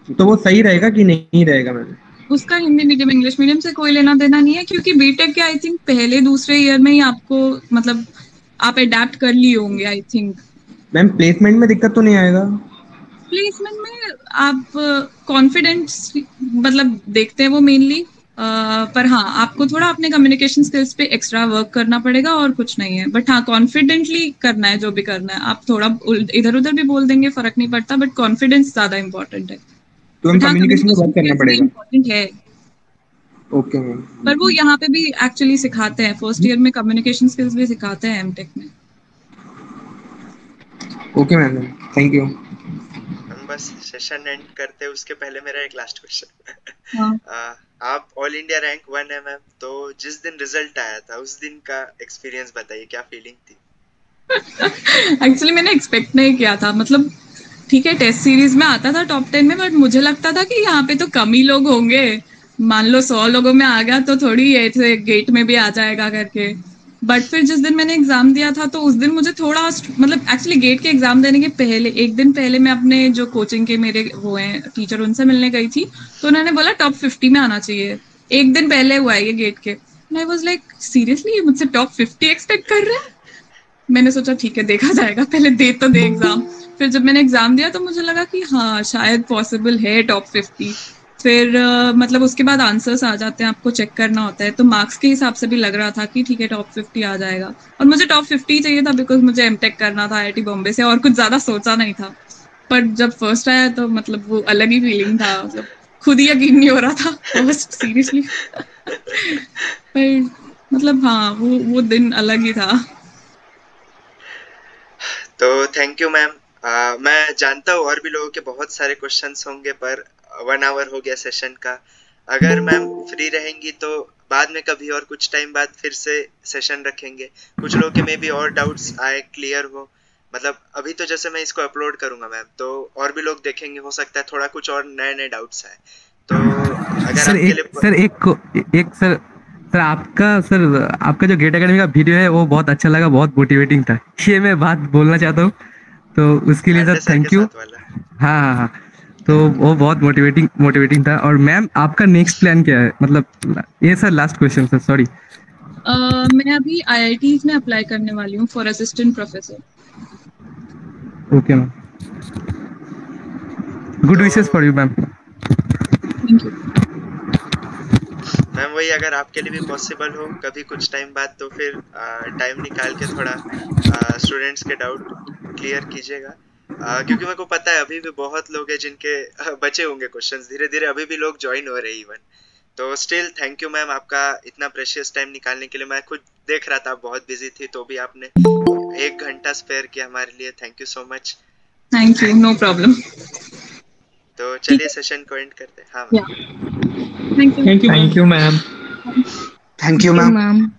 तो वो सही रहेगा कि नहीं रहेगा? मैम उसका हिंदी मीडियम इंग्लिश मीडियम से कोई लेना देना नहीं है, क्योंकि बीटेक के आई थिंक पहले दूसरे ईयर में ही आपको मतलब आप अडेप्ट कर लिए होंगे आई थिंक। मैम प्लेसमेंट में दिक्कत तो नहीं आएगा? प्लेसमेंट में आप कॉन्फिडेंस मतलब देखते हैं वो मेनली, पर हाँ आपको थोड़ा अपने कम्युनिकेशन स्किल्स पे एक्स्ट्रा वर्क करना पड़ेगा और कुछ नहीं है। बट हाँ कॉन्फिडेंटली करना है जो भी करना है, आप थोड़ा इधर उधर भी बोल देंगे फर्क नहीं पड़ता, बट कॉन्फिडेंस ज्यादा इंपॉर्टेंट है। तो हम कम्युनिकेशन में वर्क करना पड़ेगा। इम्पोर्टेंट है। Okay ma'am. पर वो यहाँ पे भी एक्चुअली सिखाते हैं, फर्स्ट ईयर में कम्युनिकेशन स्किल्स भी सिखाते हैं एमटेक में। Okay ma'am, thank you. हम बस सेशन एंड करते हैं उसके पहले मेरा एक लास्ट क्वेश्चन। आप ऑल इंडिया रैंक 1 है मैम, तो जिस दिन रिजल्ट आया था उस दिन का एक्सपीरियंस बताइए, क्या फीलिंग थी? एक्चुअली मैंने एक्सपेक्ट नहीं किया था, मतलब ठीक है टेस्ट सीरीज में आता था टॉप 10 में, बट मुझे लगता था कि यहाँ पे तो कम ही लोग होंगे, मान लो 100 लोगों में आ गया तो थोड़ी ऐसे गेट में भी आ जाएगा करके। बट फिर जिस दिन मैंने एग्जाम दिया था तो उस दिन मुझे थोड़ा मतलब एक्चुअली गेट के एग्जाम देने के पहले एक दिन पहले मैं अपने जो कोचिंग के मेरे वो हैं टीचर उनसे मिलने गई थी, तो उन्होंने बोला टॉप 50 में आना चाहिए, एक दिन पहले हुआ है ये गेट के। आई वाज लाइक सीरियसली मुझसे टॉप 50 एक्सपेक्ट कर रहे हैं? मैंने सोचा ठीक है देखा जाएगा, पहले दे तो दे एग्जाम। फिर जब मैंने एग्जाम दिया तो मुझे लगा कि हाँ शायद पॉसिबल है टॉप 50। फिर मतलब उसके बाद आंसर्स आ जाते हैं, आपको चेक करना होता है, तो मार्क्स के हिसाब से भी लग रहा था कि ठीक है टॉप 50 आ जाएगा, और मुझे टॉप 50 चाहिए था बिकॉज मुझे एमटेक करना था आईआईटी बॉम्बे से, और कुछ ज्यादा सोचा नहीं था। पर जब फर्स्ट आया तो मतलब वो अलग ही फीलिंग था, मतलब खुद ही यकीन नहीं हो रहा था फर्स्ट सीरियसली। पर मतलब हाँ वो दिन अलग ही था। तो थैंक यू मैम। मैं जानता हूँ और भी लोगों के बहुत सारे क्वेश्चंस होंगे, पर 1 आवर हो गया सेशन का। अगर मैम फ्री रहेंगी तो बाद में कभी और कुछ टाइम बाद फिर से सेशन रखेंगे, कुछ लोगों के में भी और डाउट्स आए क्लियर हो। मतलब अभी तो जैसे मैं इसको अपलोड करूंगा मैम, तो और भी लोग देखेंगे, हो सकता है थोड़ा कुछ और नए डाउट्स आए। तो अगर सर आपका जो गेट एकेडमी का वीडियो है वो बहुत अच्छा लगा, बहुत मोटिवेटिंग था, ये मैं बात बोलना चाहता हूँ, तो उसके लिए सर थैंक यू। हाँ, तो वो बहुत मोटिवेटिंग था। और मैम आपका नेक्स्ट प्लान क्या है? मतलब ये sir last question sir, sorry. मैं अभी आईआईटीज में अप्लाई करने वाली हूँ for assistant professor. Okay ma'am, good wishes for you ma'am. Thank you ma'am. वही अगर आपके लिए भी पॉसिबल हो कभी कुछ टाइम बाद, तो फिर टाइम निकाल के थोड़ा स्टूडेंट्स के डाउट क्लियर कीजिएगा, क्योंकि मेरे को पता है अभी भी बहुत लोग हैं जिनके बचे होंगे क्वेश्चंस, धीरे धीरे अभी भी लोग ज्वाइन हो रहे हैं इवन। तो स्टिल थैंक यू मैम, आपका इतना प्रेशियस टाइम निकालने के लिए। मैं खुद देख रहा था आप बहुत बिजी थी, तो भी आपने 1 घंटा स्पेयर किया हमारे लिए, thank you so much. Thank you, no problem. तो चलिए सेशन को एंड करते हैं। हाँ thank you ma'am. Thank you ma'am.